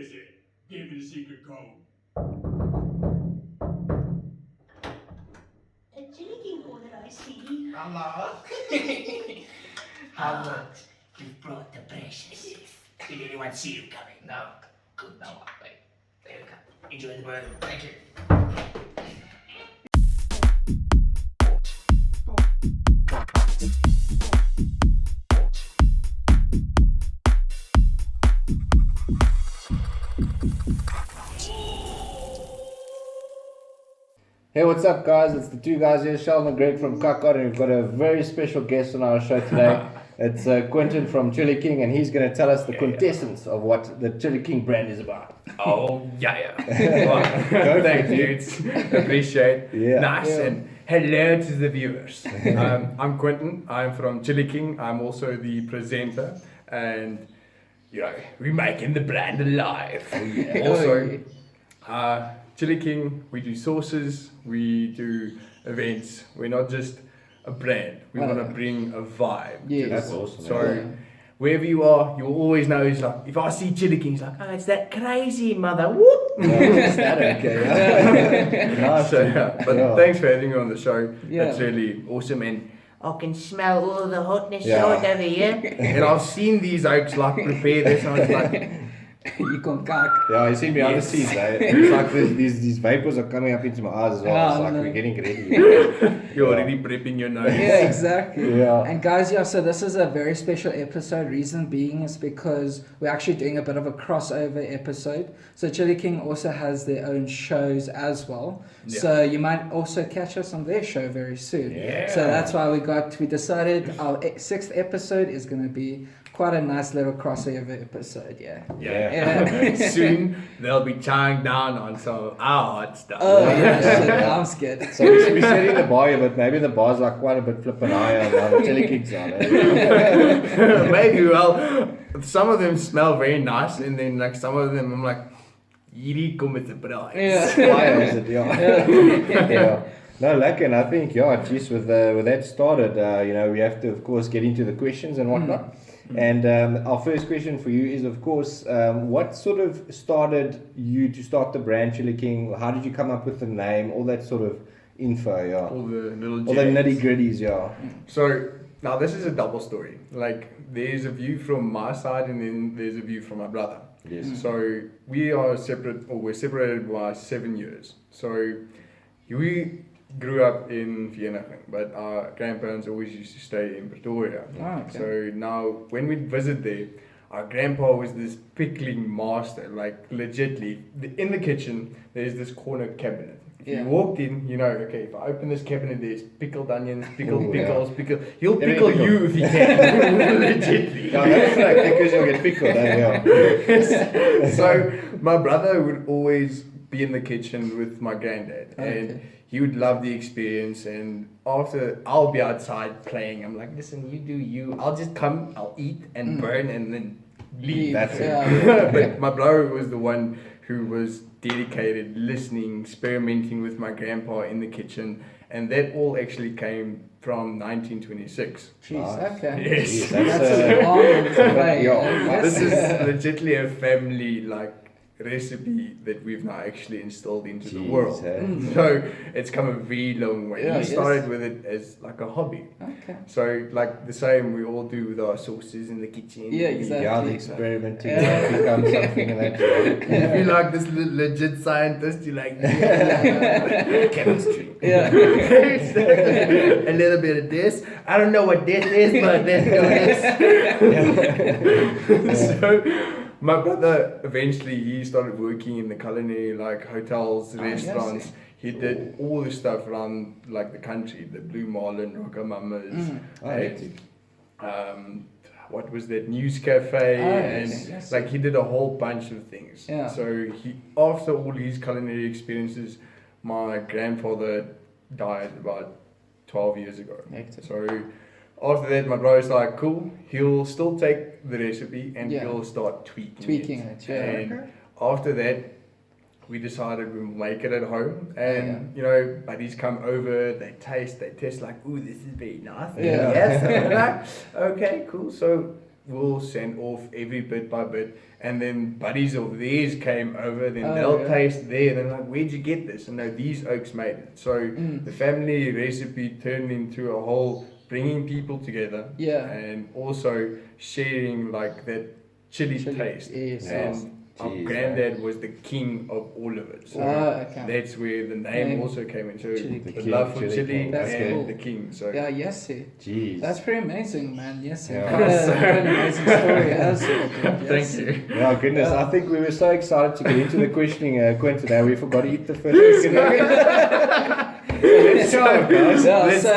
is it? Give me the secret code. A Chilli King order, I see. Hello. How much? You brought the precious. Did anyone see you coming? No. Good. No, wait. There you go. Enjoy the burger. Thank you. Hey, what's up, guys? It's the two guys here, Sheldon and Greg from KAK HOT, and we've got a very special guest on our show today. It's Quentin from Chilli King, and he's going to tell us the quintessence of what the Chilli King brand is about. Oh, yeah. Well, thanks, dudes. Appreciate. Nice. Yeah. And hello to the viewers. I'm Quentin. I'm from Chilli King. I'm also the presenter. And, we're making the brand alive. Oh, yeah. Also, Chilli King, we do sauces, we do events. We're not just a brand. We want to bring a vibe. Yeah, that's awesome. So wherever you are, you'll always know. It's like, if I see Chilli King, it's like, oh, it's that crazy mother. Whoop! Is that okay? Nice. But thanks for having me on the show. Yeah. It's really awesome, and I can smell all the hotness right over here. And I've seen these oaks like prepare this, and I was like, you can kak. Yeah, you see me on the seas, eh? It's like these vapors are coming up into my eyes as well. It's like we're getting ready. You're already prepping your nose. Yeah, exactly. Yeah. And guys, so this is a very special episode. Reason being is because we're actually doing a bit of a crossover episode. So Chilli King also has their own shows as well. Yeah. So you might also catch us on their show very soon. Yeah. So that's why we decided our 6th episode is going to be quite a nice little crossover episode, yeah. Soon they'll be chowing down on some of our hot stuff. Oh yeah, I'm scared. So we're setting the bar here, but maybe the bar's like quite a bit flipping higher than the Chilli King's on it. Maybe, well, some of them smell very nice, and then like some of them I'm like, hierdie kom met 'n braai. Fire is it, yeah. No, lucky, and I think, geez, with that started, we have to, of course, get into the questions and whatnot. And our first question for you is, of course, what sort of started you to start the brand Chilli King? How did you come up with the name? All that sort of info, All the little all the nitty gritties, So now this is a double story. Like there's a view from my side, and then there's a view from my brother. Yes. So we are we're separated by 7 years. So we grew up in Vereniging, but our grandparents always used to stay in Pretoria. Oh, okay. So now when we visit there, our grandpa was this pickling master, like legitly. In the kitchen, there's this corner cabinet. If you walked in, okay, if I open this cabinet, there's pickled onions, pickled pickles. He'll pickle you if he can, legitly. Yeah, that's right, because you'll get pickled, So my brother would always be in the kitchen with my granddad, and he would love the experience. And after, I'll be outside playing. I'm like, listen, you do you. I'll just come, I'll eat and burn and then leave. That's it. But my brother was the one who was dedicated, listening, experimenting with my grandpa in the kitchen. And that all actually came from 1926. Jeez, okay. Yes. That's a long way. This is legitimately a family, recipe that we've now actually installed into the world. So it's come a very long way. We started with it as like a hobby. Okay. So like the same we all do with our sauces in the kitchen. Yeah, exactly. Yeah, the experimenting become something in that. If you're like this legit scientist, you're like chemistry. Yeah. A little bit of this. I don't know what this is, but let's do this. So my brother eventually he started working in the culinary, like hotels, restaurants. Yes. He did all the stuff around like the country, the Blue Marlin, Rocamamas, what was that, News Cafe, and like he did a whole bunch of things. Yeah. So after all his culinary experiences, my grandfather died about 12 years ago. So after that, my brother's like, cool, he'll still take the recipe and he'll start tweaking it. And after that, we decided we'll make it at home. And, buddies come over, they taste like, ooh, this is very nice. Okay, cool. So we'll send off every bit by bit, and then buddies of theirs came over, then Oh, they'll yeah. taste there, and they're like, where'd you get this? And no, these oaks made it. So the family recipe turned into a whole bringing people together, Yeah. and also sharing like that chili taste. Yes. And our Jeez, granddad was the king of all of it. So Okay. that's where the name Name. also came in. So Chilli the King. love for Chilli chili King. That's and cool. the king. So Yeah, yes, sir. Jeez. That's pretty amazing, man. Yes, sir. Yeah. Quite an amazing story as well. Dude. thank Yes. you. Yeah, goodness. I think we were so excited to get into the questioning, Quentin, and we forgot to eat the first chicken. Let's try it, guys. Yeah, so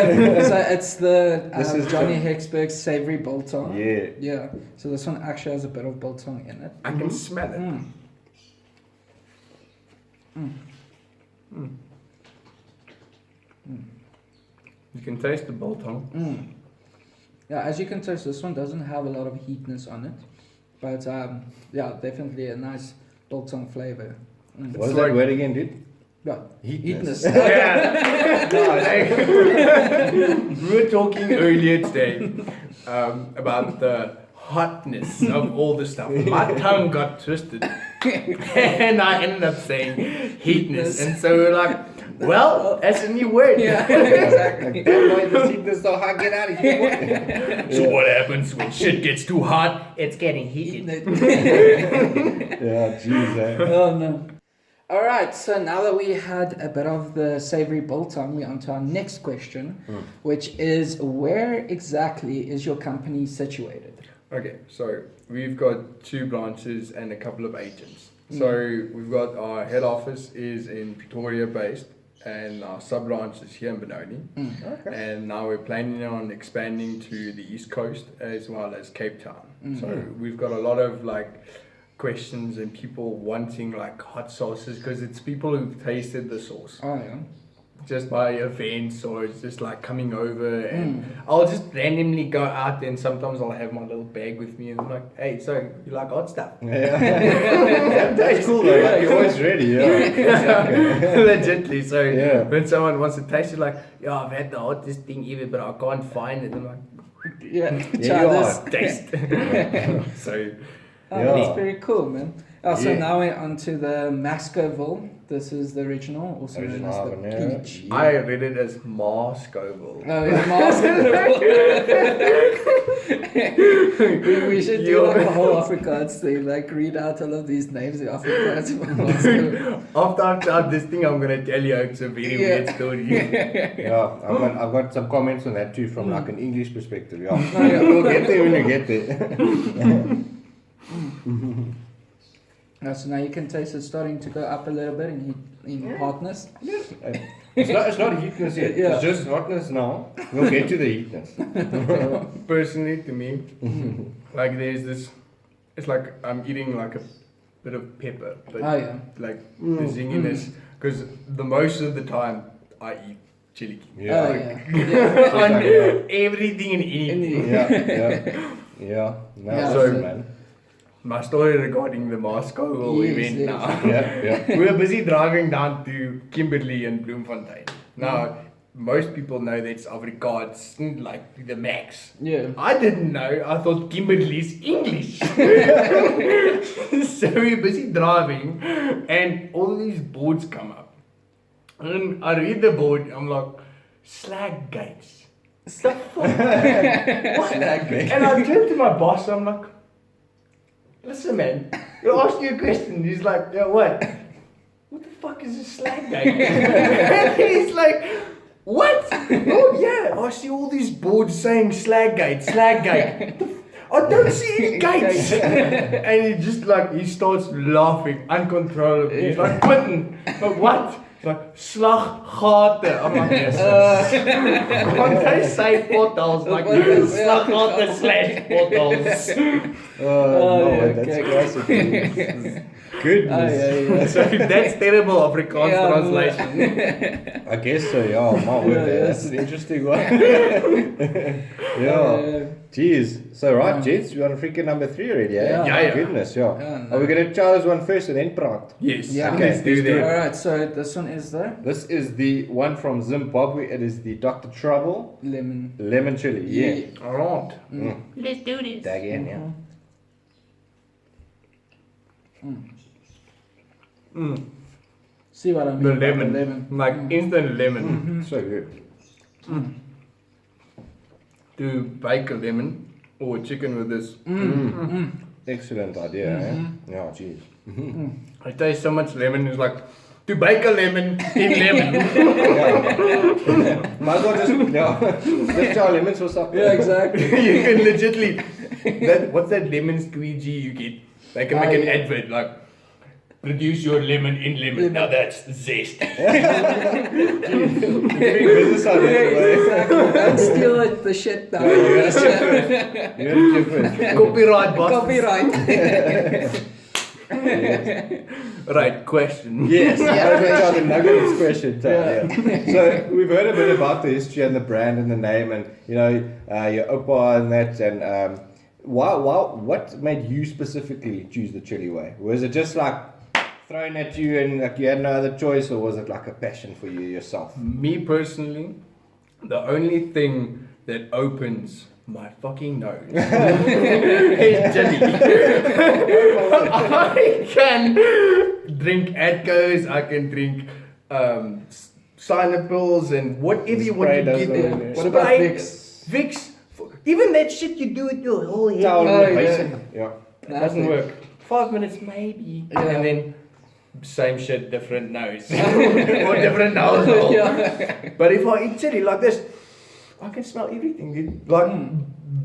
it's the This is Johnny Hexberg's savory biltong. Yeah. Yeah. So this one actually has a bit of biltong in it. I can smell it. You can taste the biltong. Yeah, as you can taste, this one doesn't have a lot of heatness on it, but yeah, definitely a nice biltong flavor. What is like- that word again, dude? Yeah, Heatness. Yeah. No, we were talking earlier today about the hotness of all the stuff. My tongue got twisted, and I ended up saying heatness, and so we're like, well, that's a new word. Yeah, exactly. Like, don't mind the heatness so hot, get out of here. So what happens when shit gets too hot? It's getting heated. Yeah, jeez. Oh no. Alright, so now that we had a bit of the savory biltong, we're on to our next question, which is where exactly is your company situated? Okay, so we've got 2 branches and a couple of agents. So we've got our head office is in Pretoria based, and our sub branch is here in Benoni. And now we're planning on expanding to the East Coast as well as Cape Town. So we've got a lot of like questions and people wanting like hot sauces because it's people who've tasted the sauce Oh yeah. just by events, or it's just like coming over, and I'll just randomly go out, and sometimes I'll have my little bag with me and I'm like, hey, so you like hot stuff? Yeah. That's cool though. Like, you're always ready. Yeah. Legitly. So Yeah. when someone wants to taste it, like, yeah, I've had the hottest thing ever, but I can't find it. I'm like, Yeah, Yeah, try you this. are. taste. So Oh, Yeah. that's very cool, man. So Yeah. now we're on to the Mascoville. This is the original, also known as the Original, peach. I read it as Marscoville. Oh, yeah, Mascoville. we should do like a whole Afrikaans thing, like read out all of these names in Afrikaans. Mascoville. After I've tried this thing, I'm gonna tell you it's a very weird story. Yeah, I've got some comments on that too from like an English perspective. Yeah. We'll get there when you get there. So now you can taste it starting to go up a little bit in hotness. It's not heatness yet. Yeah. It's just hotness now. We'll get to the heatness. Personally, to me, like there's this, it's like I'm eating like a bit of pepper, but Oh yeah. like the zinginess, because the most of the time I eat Chilli King. Yeah. Oh yeah. On Yeah. everything and anything. Yeah. No, Yeah. so, So- man. My story regarding the Marscoville Yes, event yes. now. Yeah. We were busy driving down to Kimberley and Bloemfontein. Now, most people know that's Afrikaans, like the max. Yeah. I didn't know. I thought Kimberley's English. So we're busy driving, and all these boards come up. And I read the board, I'm like, slag gates. The fuck? What? Slag gates. And I turned to my boss, I'm like, listen, man, he'll ask you a question. He's like, yeah, what? What the fuck is a slag gate? And he's like, what? Oh, yeah, I see all these boards saying slag gate, slag gate. I don't see any gates. And he just like, he starts laughing uncontrollably. He's like, Quentin, but what? He's like, slaggate. I'm like, yes. Can't they say portals like slaggate / portals? No, yeah, that's okay. classic. Goodness. So that's terrible Afrikaans translation. I guess so, yeah. My word, that's an interesting one. Yeah. Jeez. So, right, gents, we're on freaking number 3 already, eh? Yeah. Goodness, yeah. no. Are we going to try this one first and then praat? Yes. Yeah. Okay, Let's do that. Alright, so this one is the This is the one from Zimbabwe. It is the Dr. Trouble lemon. chili. Yeah. Alright. Let's do this. Dag in, yeah. See what I mean? The by lemon. Like instant lemon. So good. To bake a lemon or chicken with this. Excellent idea, eh? Yeah, jeez. I taste so much lemon, it's like to bake a lemon in lemon. Might as well just try lemons or something. Yeah, exactly. You can legitly what's that lemon squeegee you get? They can make an advert like produce your lemon in lemon. Now that's zest. Business ideas, right? Exactly. Don't steal the shit now. You're different. Copyright boss. Copyright. Right, question. Yes, the nuggets question time. Yeah. So we've heard a bit about the history and the brand and the name and your Opa and that and what made you specifically choose the chili way? Was it just like thrown at you and like you had no other choice, or was it like a passion for you yourself? Me personally, the only thing that opens my fucking nose is chili. I can drink Adcos, I can drink Sinapils and whatever you want to give them. What about Vicks? Vicks. Even that shit you do with your whole head. Towel in Oh, the yeah. basin. Yeah. It doesn't work. 5 minutes maybe. Yeah. And then same shit, different nose. Or different nostril. Yeah. But if I eat chili like this, I can smell everything, dude. Like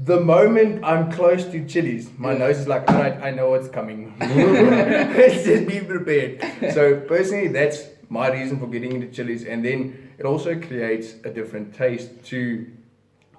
the moment I'm close to chilies, my nose is like, alright, I know what's coming. Let's just be prepared. So personally, that's my reason for getting into chilies. And then it also creates a different taste to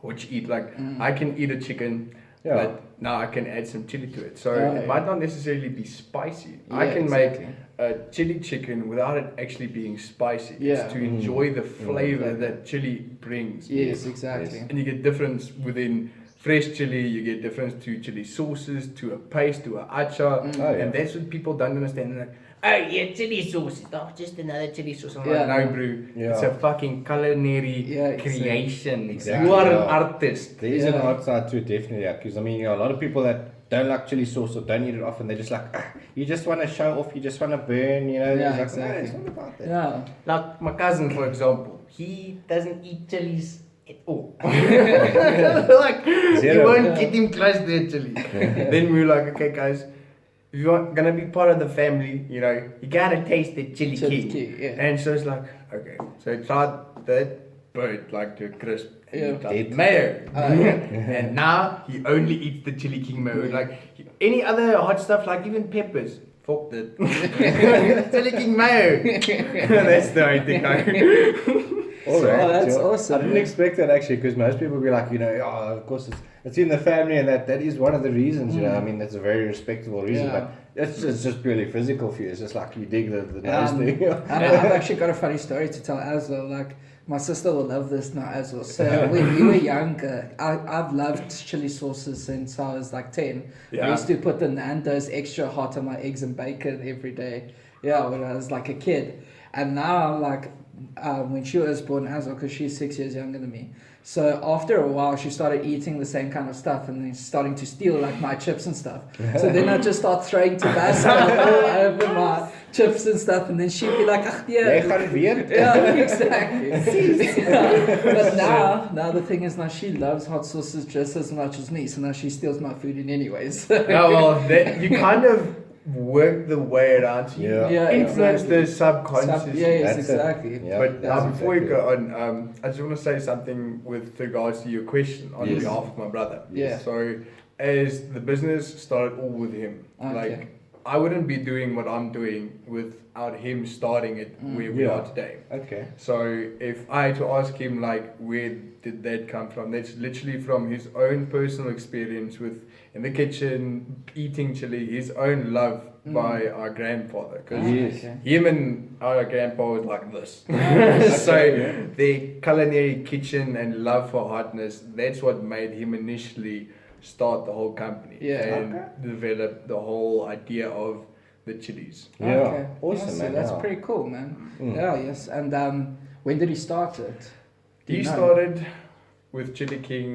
what you eat. Like I can eat a chicken, but now I can add some chili to it. So it might not necessarily be spicy. I can make a chili chicken without it actually being spicy. It's to enjoy the flavor that chili brings. Yes, exactly. And you get difference within fresh chili, you get difference to chili sauces, to a paste, to a achar. And that's what people don't understand. They're like, oh yeah, chili sauce. Oh, just another chili sauce. I'm like, no, bro. It's a fucking culinary creation. Exactly. You are an artist. There is an art side to it, definitely. Because I mean, a lot of people that don't like chili sauce or don't eat it often, they're just like, you just want to show off, you just want to burn, Yeah, like, exactly. it's not about that. Yeah. Like my cousin, for example, he doesn't eat chilies at all. Like, you won't get him close to the chili. Then we were like, okay, guys, if you're gonna be part of the family, you gotta taste the Chilli King. And so it's like, okay, so I tried that bird like to a crisp. And he tried mayo. And now he only eats the Chilli King mayo. Like any other hot stuff, like even peppers. Fuck that. Chilli King mayo. That's the only thing I Alright, that's awesome. I didn't expect that actually, because most people would be like, of course it's in the family, and that is one of the reasons, I mean, that's a very respectable reason, but it's just purely physical for you. It's just like you dig the nose thing. And I've actually got a funny story to tell as well. Like, my sister will love this now as well. So when we were younger, I've loved chili sauces since I was like 10. I used to put the Nando's extra hot on my eggs and bacon every day. Yeah, when I was like a kid. And now, like, when she was born as well, because she's 6 years younger than me. So after a while, she started eating the same kind of stuff and then starting to steal like my chips and stuff. So then I just start throwing Tabasco all over my chips and stuff, and then she'd be like, yeah, exactly. But now the thing is, now she loves hot sauces just as much as me, so now she steals my food in anyways. You kind of work the way around to influence the subconscious. Exactly. But before you go on, I just want to say something with regards to your question on behalf of my brother. So as the business started all with him, like I wouldn't be doing what I'm doing without him starting it where we are today. Okay. So if I had to ask him like where did that come from, that's literally from his own personal experience with in the kitchen eating chili, his own love by our grandfather, because him and our grandpa was like this. So the culinary kitchen and love for hotness, that's what made him initially start the whole company and develop the whole idea of the chilies. Yeah, awesome, Yes, man. that's pretty cool, man. Yeah, yes. And when did he start it? Do you He know? started with Chilli King,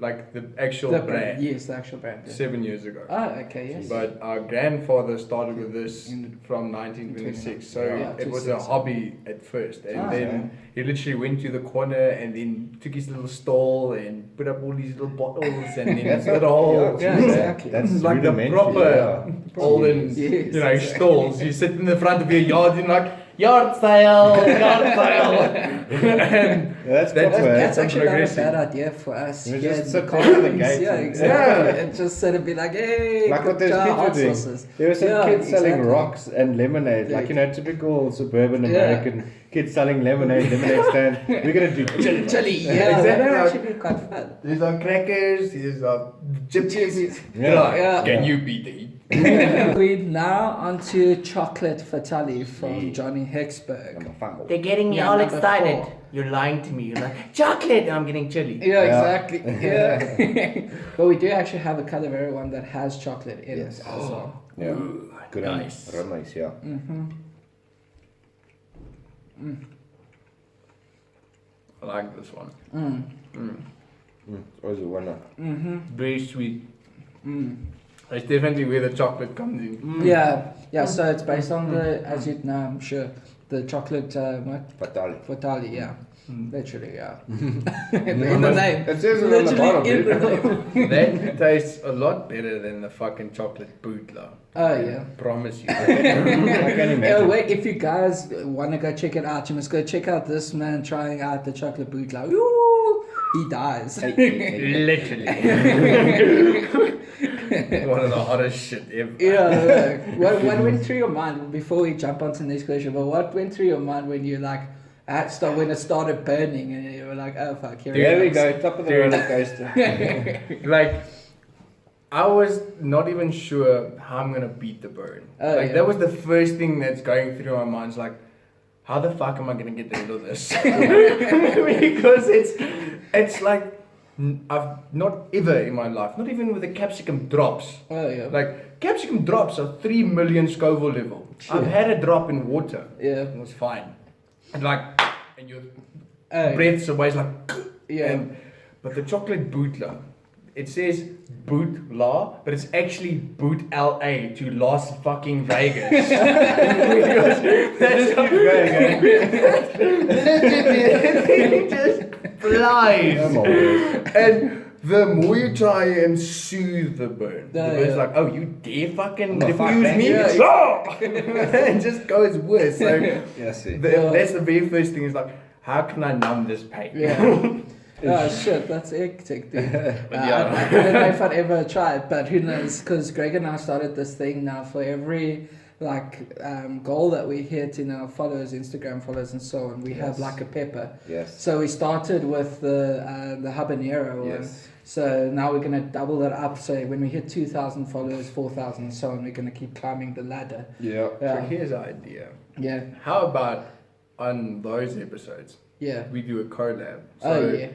like the actual The brand, Yes, the actual brand. Yeah. 7 years ago. Oh, okay, yes. But our grandfather started with this In from 1926, so Yeah, it was a 26. hobby at first, and Ah, then he literally went to the corner and then took his little stall and put up all these little bottles and then did a whole Yeah, exactly. That's like the rudimentary, proper olden, Yes, you know, exactly. stalls. You sit in the front of your yard and like yard sale, yard sale, and That's That's- proper. That's actually not a progressing. bad idea for us. We here just in sit the there at the Collins. gate Yeah, and- exactly. Yeah. And just sort of be like, hey, Like what good those job, kids hot were doing. sauces. There were some Yeah, kids selling exactly. rocks and lemonade, like, you know, typical suburban Yeah. American kids selling lemonade stand. We're gonna do chili. Chili, yeah, Exactly. that would actually be quite fun. these are crackers, these are gypsies. Yeah. Yeah. Can you beat the We're now onto Chocolate Fatali from Johnny Hexberg. Number 5. They're getting me Yeah, all number excited. 4. You're lying to me. You're like, chocolate! And I'm getting chili. Yeah, Yeah. exactly. Yeah. But we do actually have a Calavera one that has chocolate in Yes. it as well. Yeah. Good on Nice. real nice, yeah. I like this one. It's always a winner. Very sweet. It's definitely where the chocolate comes in. Yeah, yeah. So it's based on the, as you know, I'm sure, the chocolate what? Fatali. Fatali. Yeah, literally. Yeah. In the name. It says it on the bottle, Literally in the dude. name. That tastes a lot better than the fucking chocolate boot, though. Oh yeah. Promise you. I can Yeah, imagine. wait, if you guys want to go check it out, you must go check out this man trying out the chocolate bootleg. Ooh, he dies. Literally. One of the hottest shit ever. Yeah, look, what went through your mind before we jump on to the next question? But what went through your mind when you like when it started burning and you were like, oh fuck, here There we it goes. go, top of the roller coaster. Like, I was not even sure how I'm gonna beat the burn. Oh, like yeah. that was the first thing that's going through my mind. It's like, how the fuck am I gonna get rid of this? Because it's like I've not ever in my life, not even with the capsicum drops. Oh yeah. Like capsicum drops are 3 million Scoville level. I've had a drop in water. Yeah. It was fine. And like, and your Oh, breath's away. It's like, Yeah. but the chocolate bootla, it says boot la, but it's actually boot LA to Las fucking Vegas. Because that's how it just flies. Come on. And the more you try and soothe the burn, the Yeah, bird's yeah. like, oh, you dare fucking No, fuck refuse that. me? Yeah. Oh! It just goes worse. So Yes, see. that's the very first thing is like, how can I numb this pain? Yeah. Oh shit, that's hectic, dude. yeah. I don't know if I'd ever try it, but who knows? Because Greg and I started this thing now for every goal that we hit in our followers, Instagram followers, and so on. We have Yes. like a pepper. Yes. So we started with the habanero one. Yes. So now we're gonna double that up. So when we hit 2,000 followers, 4,000, and so on, we're gonna keep climbing the ladder. Yeah. So Yeah. here's an idea. Yeah. How about on those episodes, Yeah. we do a collab? So Oh yeah.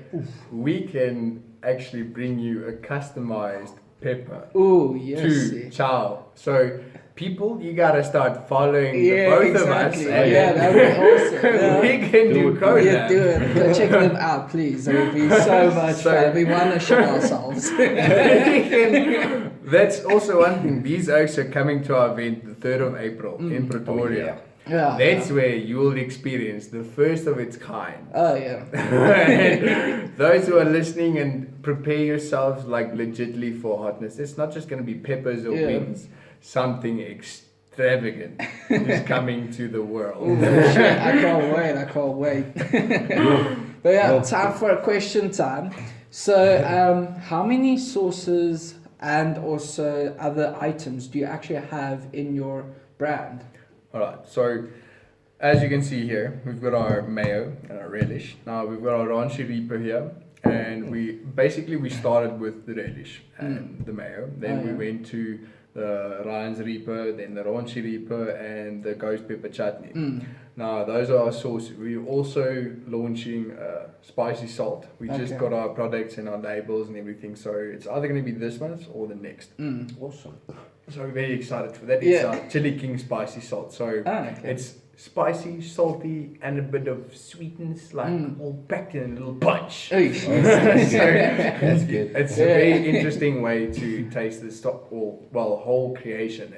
we can actually bring you a customized pepper Ooh yes. to chow. So people, you gotta start following Yeah, both exactly. of us. Yeah, that'd be awesome. Yeah. We can do collab. Yeah, do it. Go check them out, please. It would be so much So- fun. We want to show ourselves. That's also one thing. These oaks are coming to our event the 3rd of April in Pretoria. Yeah. That's where you will experience the first of its kind. Oh yeah. And those who are listening, and prepare yourselves like legitly for hotness. It's not just going to be peppers or Yeah. wings. Something extravagant is coming to the world. Ooh, shit, I can't wait. I can't wait. But yeah, time for a question time. So, how many sauces and also other items do you actually have in your brand? Alright, so as you can see here, we've got our mayo and our relish. Now we've got our Ranchi Reaper here, and we started with the relish and the mayo. Then we went to the Ryan's Reaper, then the Ranchi Reaper, and the ghost pepper chutney. Now those are our sauces. We're also launching spicy salt. We just got our products and our labels and everything, so it's either going to be this month or the next. Awesome. So we're very excited for that. It's our Chilli King spicy salt. So it's spicy, salty, and a bit of sweetness, like all packed in a little punch. So That's good. it's a very interesting way to taste the whole creation.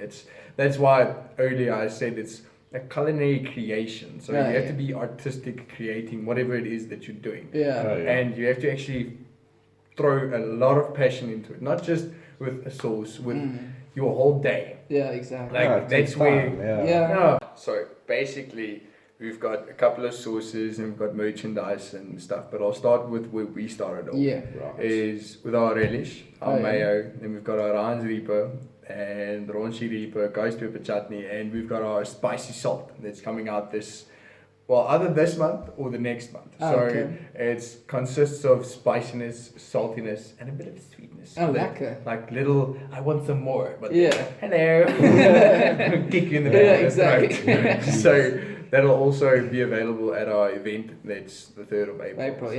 That's why earlier I said it's a culinary creation. So you have to be artistic, creating whatever it is that you're doing. And you have to actually throw a lot of passion into it, not just with a sauce, with your whole day. Yeah, exactly. Like that's where. Yeah. So basically, we've got a couple of sauces and we've got merchandise and stuff. But I'll start with where we started off. Is with our relish, our mayo, then we've got our Ryan's Reaper and Ranchi Reaper, ghost pepper chutney, and we've got our spicy salt that's coming out either this month or the next month. It consists of spiciness, saltiness, and a bit of sweetness. Like little, I want some more. But hello, kick you in the back of the throat. So that'll also be available at our event. That's the 3rd of April.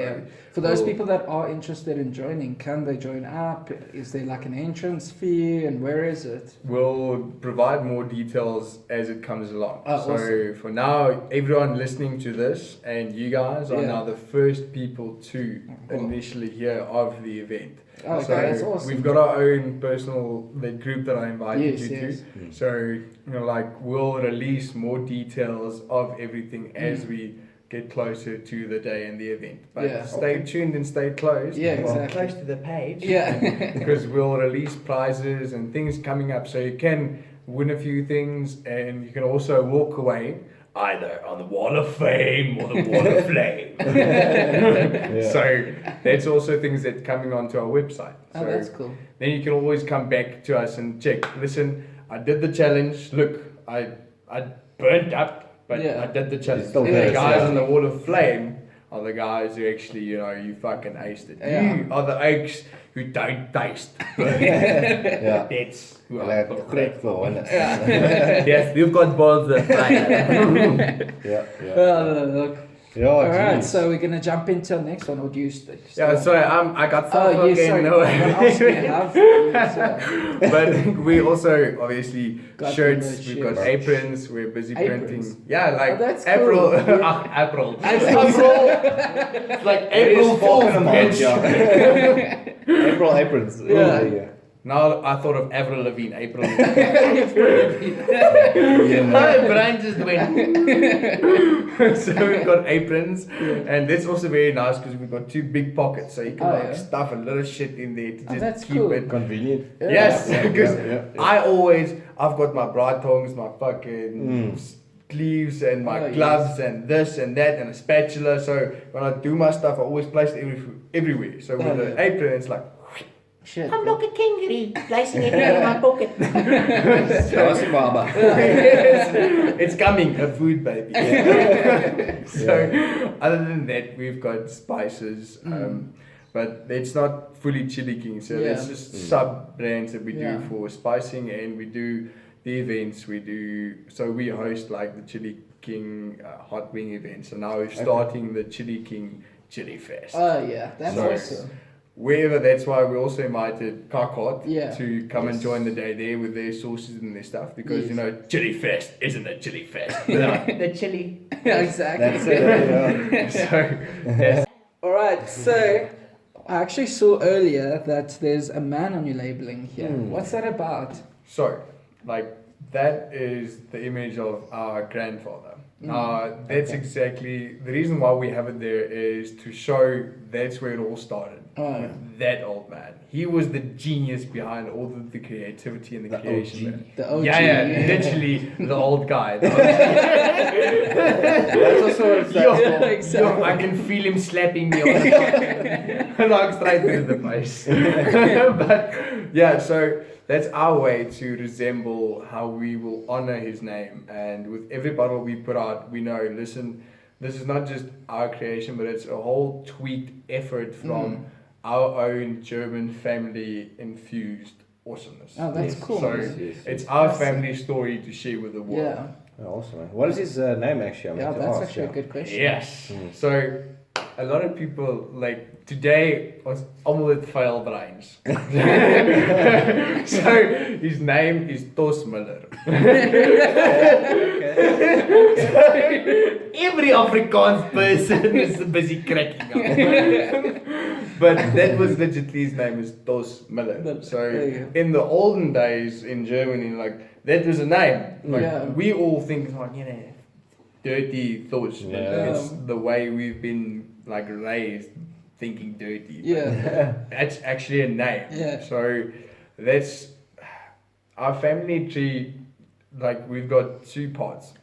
For those people that are interested in joining, can they join up? Is there like an entrance fee, and where is it? We'll provide more details as it comes along. Awesome. For now, everyone listening to this and you guys are now the first people to initially hear of the event. That's awesome. We've got our own personal group that I invited you to. So we'll release more details of everything as we get closer to the day and the event. But stay tuned and stay close. Close to the page. Because we'll release prizes and things coming up, so you can win a few things, and you can also walk away either on the wall of fame or the wall of flame. So that's also things that coming onto our website. So that's cool. Then you can always come back to us and check. Listen, I did the challenge. Look, I burnt up, but I did the challenge. The guys on the wall of flame are the guys who actually, you fucking aced it. You are the oaks who don't taste. That's who I'm correct for one. Yes, we've got balls that Look. Alright, so we're gonna jump into our next one, or do you still? Sorry, I got some What else do you have? But we also obviously Got shirts, the we've got shirts. aprons, we're busy Aprons? printing. Yeah, that's April. cool. April. April. Like April Fool's, bitch. April aprons. Now I thought of Avril Lavigne. April. Yeah, My brain just went. So we've got aprons, and that's also very nice because we've got 2 big pockets, so you can stuff a little shit in there to just keep it convenient. Yes, because I've got my bra tongs, my fucking sleeves, and my gloves, and this and that, and a spatula. So when I do my stuff, I always place it everywhere. So with the apron, it's like. Shit. I'm like a kangaroo, placing it in my pocket. It's coming, a food baby. So other than that, we've got spices, but it's not fully Chilli King. So there's just sub brands that we do for spicing, and we do the events. We host like the Chilli King hot wing event. So now we're starting the Chilli King Chili Fest. That's awesome. Wherever, that's why we also invited KAK HOT to come and join the day there with their sauces and their stuff, because Chili Fest isn't a Chili Fest without the chili. Exactly. That's it. So yes. Alright, so I actually saw earlier that there's a man on your labeling here. What's that about? So, that is the image of our grandfather. That's exactly the reason why we have it there, is to show that's where it all started. With that old man. He was the genius behind all the creativity and the creation. The OG. Literally the old guy. That's also what it stands for. I can feel him slapping me on the straight into the face. But Yeah, so that's our way to resemble how we will honor his name. And with every bottle we put out, we know, listen, this is not just our creation, but it's a whole tweaked effort from our own German family infused awesomeness. Oh, that's cool. So Yes. it's our family story to share with the world. Yeah. Oh, awesome. Man. What is his name actually? I meant Yeah, to that's ask, actually a good question. Yes. So a lot of people like today was almost with fail brains. So his name is Tos Miller. Every Afrikaans person is busy cracking up. But that was legitimately his name is Tos Miller. So in the olden days in Germany, like that was a name. Like we all think like, you know, dirty thoughts. But it's the way we've been like raised thinking dirty. Yeah. That's actually a name. Yeah. So that's our family tree. Like we've got two parts,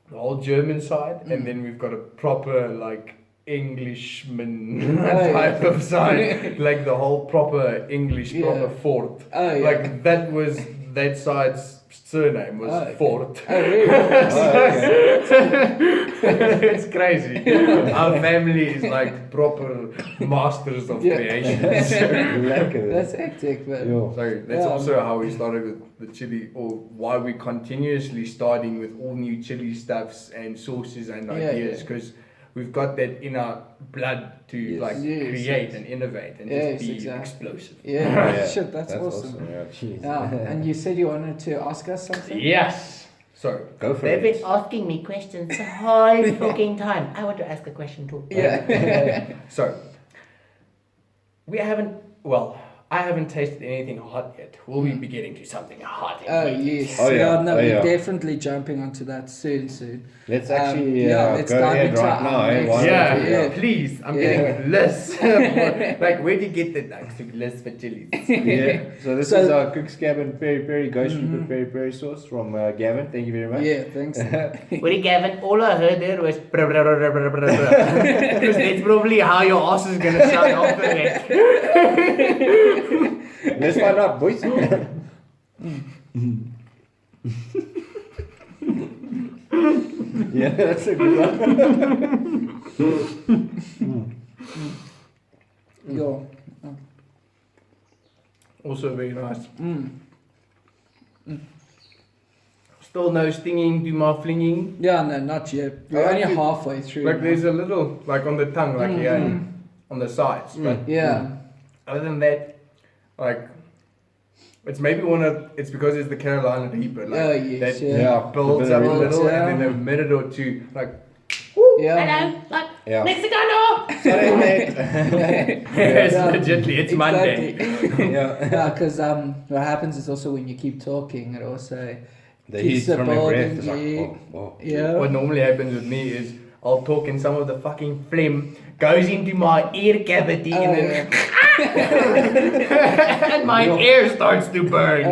the whole German side, and then we've got a proper like Englishman type of side, like the whole proper English proper fort. Like that was that side's surname was Fort. Oh, really? It's crazy. Our family is like proper masters of creation. That's hectic, man. So that's also how we started with the chili, or why we continuously starting with all new chili stuffs and sauces and ideas, because we've got that in our blood to create and innovate and just be explosive. Shit, that's awesome. And you said you wanted to ask us something? Yes. So go for They've it. been asking me questions the whole fucking time. I want to ask a question too. So I haven't tasted anything hot yet. Will we be getting to something hot? Yes. We're definitely jumping onto that soon. Let's actually let's go dive ahead into right now. our Please. I'm getting lists. Like, where do you get the list for chilies? So this is our Cook's Gavin Peri Peri Ghost Pepper Peri Peri sauce from Gavin. Thank you very much. Yeah, thanks. Well, Gavin, all I heard there was Because that's probably how your ass is gonna sound after that. Let's find out, boys. Yeah, that's a good one. Also very nice. Still no stinging to my flinging. Yeah, no, not yet. We're only halfway through. Like there's a little, like on the tongue, like here, on the sides. But other than that, like, it's maybe it's because it's the Carolina Reaper. Like, that builds up a little, and then a minute or two, like, hello, Mexicano! Sorry, mate. Yes, legitly, it's Monday. Because what happens is also when you keep talking, it also the heat from your breath is like, What normally happens with me is I'll talk and some of the fucking phlegm goes into my ear cavity and then and my ear starts to burn.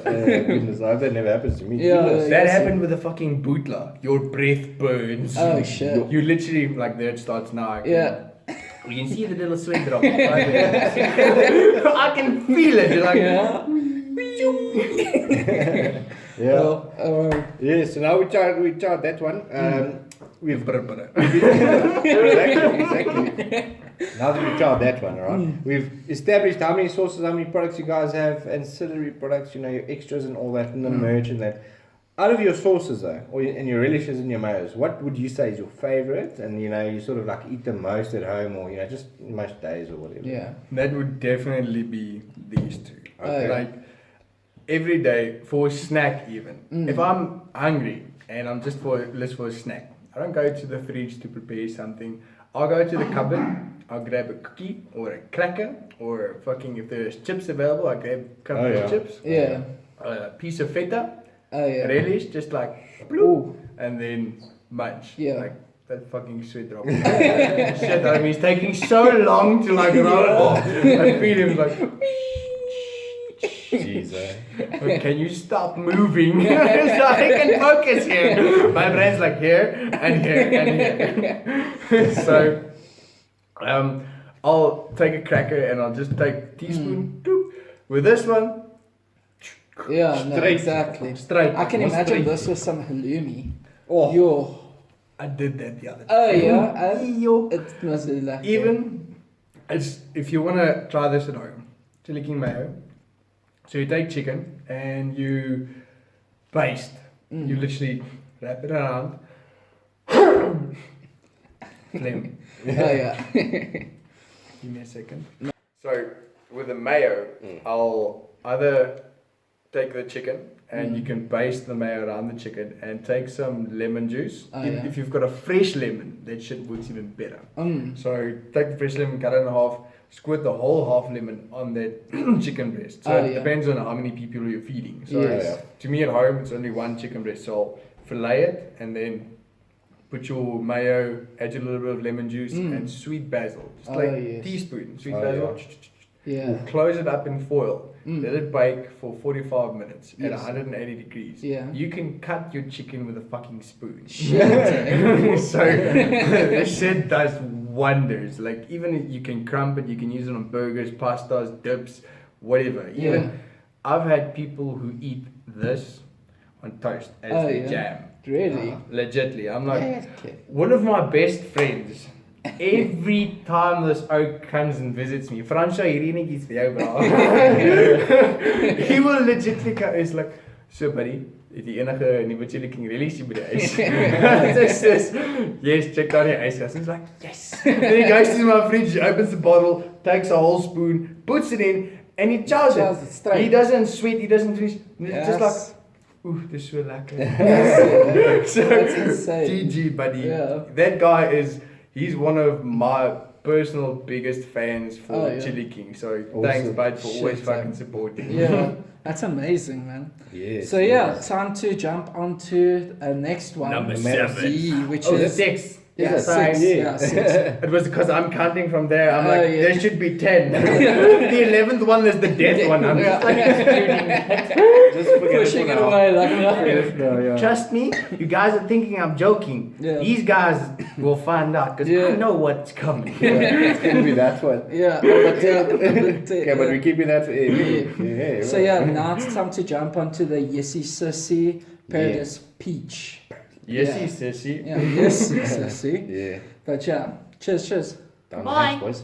Goodness, I hope that never happens to me. That happened with a fucking bootler. Your breath burns. Oh shit. You literally, like, there it starts now. You can see the little sweat drop. I can feel it. You're like, Yes, so now we tried that one. We've exactly. Now that we've tried that one, right? We've established how many sources, how many products you guys have, ancillary products, you know, your extras and all that, and the merch and that. Out of your sauces though, and your relishes and your mayos, what would you say is your favorite? And you know, you sort of like eat the most at home, or you know, just most days or whatever. Yeah. That would definitely be these two. Like every day for a snack, even if I'm hungry and I'm just for a snack, I don't go to the fridge to prepare something. I'll go to the cupboard. I'll grab a cookie or a cracker or fucking, if there's chips available, I grab a couple of chips. A piece of feta. Relish, just like bloop, and then munch. Like that fucking sweet drop. Shit, I mean, it's taking so long to like roll off. I feel him like. Jesus. Can you stop moving so I can focus here? My brain's like here and here and here. So I'll take a cracker and I'll just take a teaspoon, With this one, Yeah, no, Straight. exactly. straight. I can More imagine straight. this with some halloumi. Oh, Yo. I did that the other day. Oh yeah, and Yo. it must be like Even if you want to try this at home, Chilli King mayo. So you take chicken and you baste. You literally wrap it around. Phlegm. Oh yeah. Give me a second. So with the mayo, I'll either take the chicken and you can baste the mayo around the chicken and take some lemon juice. Oh, if, yeah. if you've got a fresh lemon, that shit works even better. Mm. So take the fresh lemon, cut it in half, squirt the whole half lemon on that chicken breast. So Oh, it yeah. depends on how many people you're feeding. So Yes. to me at home, it's only one chicken breast. So I'll fillet it and then put your mayo, add a little bit of lemon juice and sweet basil. Just Oh, like yes. teaspoon, sweet Oh, basil. Yeah. Close it up in foil. Mm. Let it bake for 45 minutes at Yes. 180 degrees. Yeah. You can cut your chicken with a fucking spoon. Shit. So this shit does wonders. Like even you can crumb it, you can use it on burgers, pastas, dips, whatever. Even Yeah. I've had people who eat this on toast as Oh, their yeah. jam. Really? Legitly. I'm like Okay. one of my best friends. Every time this oak comes and visits me, Fransjo, hierdie netjies vir jou bra. He will legitimately go, is like, so buddy, het jy enige nuwe Chilli King release by die ys? This is, yes, check out die yskas. He's like, yes. Then he goes to my fridge, he opens the bottle, takes a whole spoon, puts it in, and he chows Chows it it. straight. He doesn't sweat, he doesn't finish. It's just like, Yes. ooh, this is so lekker. Yes, So, that's insane. GG, buddy. Yeah. That guy he's one of my personal biggest fans for Oh, yeah. Chilli King. So Awesome. thanks, bud, for always Shit, fucking man. supporting. Yeah, that's amazing, man. Yes. So yeah, time to jump on to next one. Number Number 7. D, which Oh, the is 6. yeah, Is it? six. Yeah. Yeah, 6. It was because I'm counting from there. I'm Oh, like, yeah. there should be 10. The 11th one is the death one. I'm just like excluding that. Just forget Pushing for it now. away like nothing. No, yeah. Trust me, you guys are thinking I'm joking. Yeah. These guys will find out because Yeah. I know what's coming. It's gonna be that one. Yeah, but Okay, but we're keeping that for yeah. So yeah, now it's time to jump onto the Yessie Sissy Paradise Peach. Yes, Yeah. sissy. Yeah, Yessie Sissy. Yeah. But yeah, cheers. Down the Bye. hands, boys.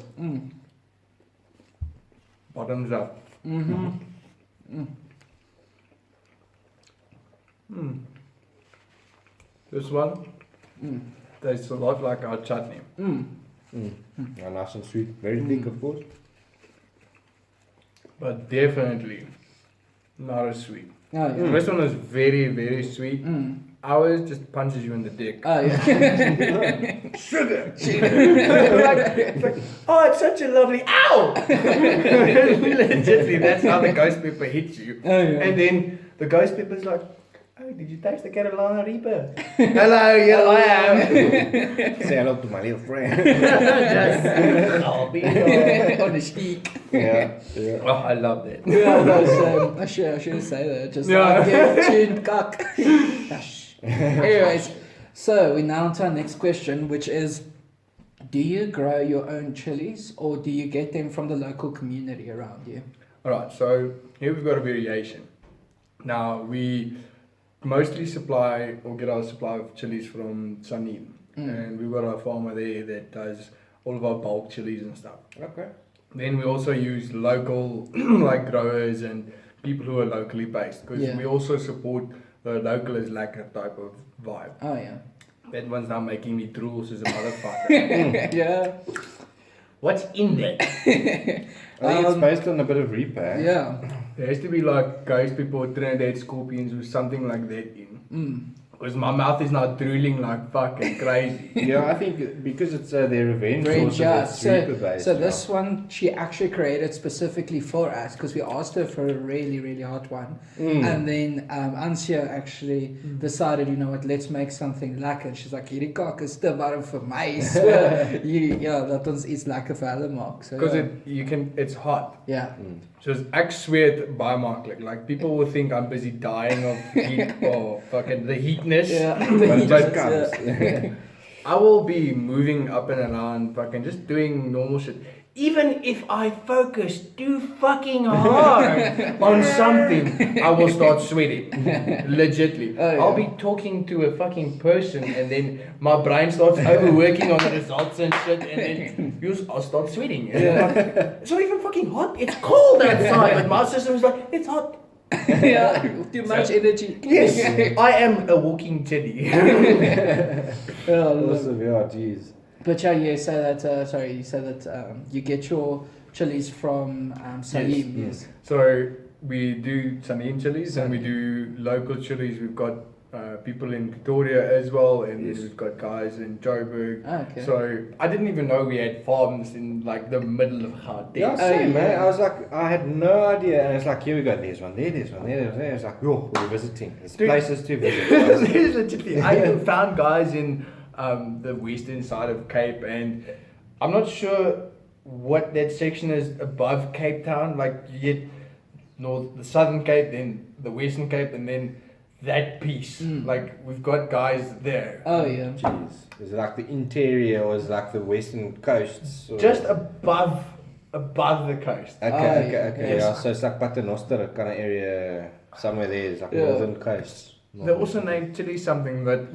Bottoms up. This one tastes a lot like our chutney. Oh, nice and sweet. Very thick, of course. But definitely not as sweet. Oh yeah. This one is very, very sweet. Ours just punches you in the dick. Oh yeah. Sugar! It's like, oh, it's such a lovely. Ow! Legitimately, that's how the ghost pepper hits you. Oh, yeah. And then the ghost pepper's like, oh, did you taste the Carolina Reaper? Hello, here I am. Say hello to my little friend. Just, I'll be your- On the cheek. Yeah. Yeah. Oh, I love that. Yeah, no, so I shouldn't say that. Just Yeah. like get tuned cock. Gosh. Anyways, so we now on to our next question, which is, do you grow your own chilies or do you get them from the local community around you? Alright, so here we've got a variation. Now, we mostly supply or get our supply of chilies from Sanim. And we've got a farmer there that does all of our bulk chilies and stuff. Okay. Then we also use local like growers and people who are locally based because Yeah. we also support the local is lekker type of vibe. Oh yeah. That one's now making me drools as a motherfucker. Yeah. What's in there? I think it's based on a bit of repair. Yeah. There has to be like ghost people, Trinidad scorpions or something like that in. Because my mouth is now drooling like fucking crazy. Yeah, I think because it's their revenge Range, sources, yeah. it's reaper based. So this one she actually created specifically for us because we asked her for a really, really hot one. And then Ansia actually decided, you know what, let's make something lekker. And she's like, hierdie kak is te warm vir my. So ja, dat ons iets lekker vir hulle maak. So Because yeah. it's hot. Yeah. So ek swear baie maklik. Like people will think I'm busy dying of heat or fucking the heatness. Yeah. But it just Yeah. comes. I will be moving up and around, fucking just doing normal shit. even if I focus too fucking hard on something, I will start sweating. Legitly. Oh, yeah. I'll be talking to a fucking person and then my brain starts overworking on the results and shit, and then I'll start sweating. And I'm like, it's not even fucking hot, it's cold outside. But my system is like, it's hot. Yeah, too much energy. Yes, I am a walking teddy. Awesome, yeah, jeez. But yeah, you said that. You said that you get your chilies from Salim. Yes. So we do Salim chilies and we do local chilies. We've got people in Pretoria as well, and Yes. we've got guys in Joburg. Okay. So I didn't even know we had farms in like the middle of Gauteng. Yeah, same, man. I was like, I had no idea, and it's like, here we go. There's one there. There's one there. There's there. It's like, yo, we're visiting. There's Dude. places to visit. There's legitimately. I even found guys in the western side of Cape, and I'm not sure what that section is above Cape Town. Like you get the southern Cape, then the western Cape, and then that piece. Like we've got guys there. Oh yeah. Jeez. Is it like the interior, or is it like the western coasts? Or? Just above the coast. Okay. yes. Yeah, so it's like Paternoster kind of area, somewhere there. It's like Yeah. northern coast. They also named Chili something, but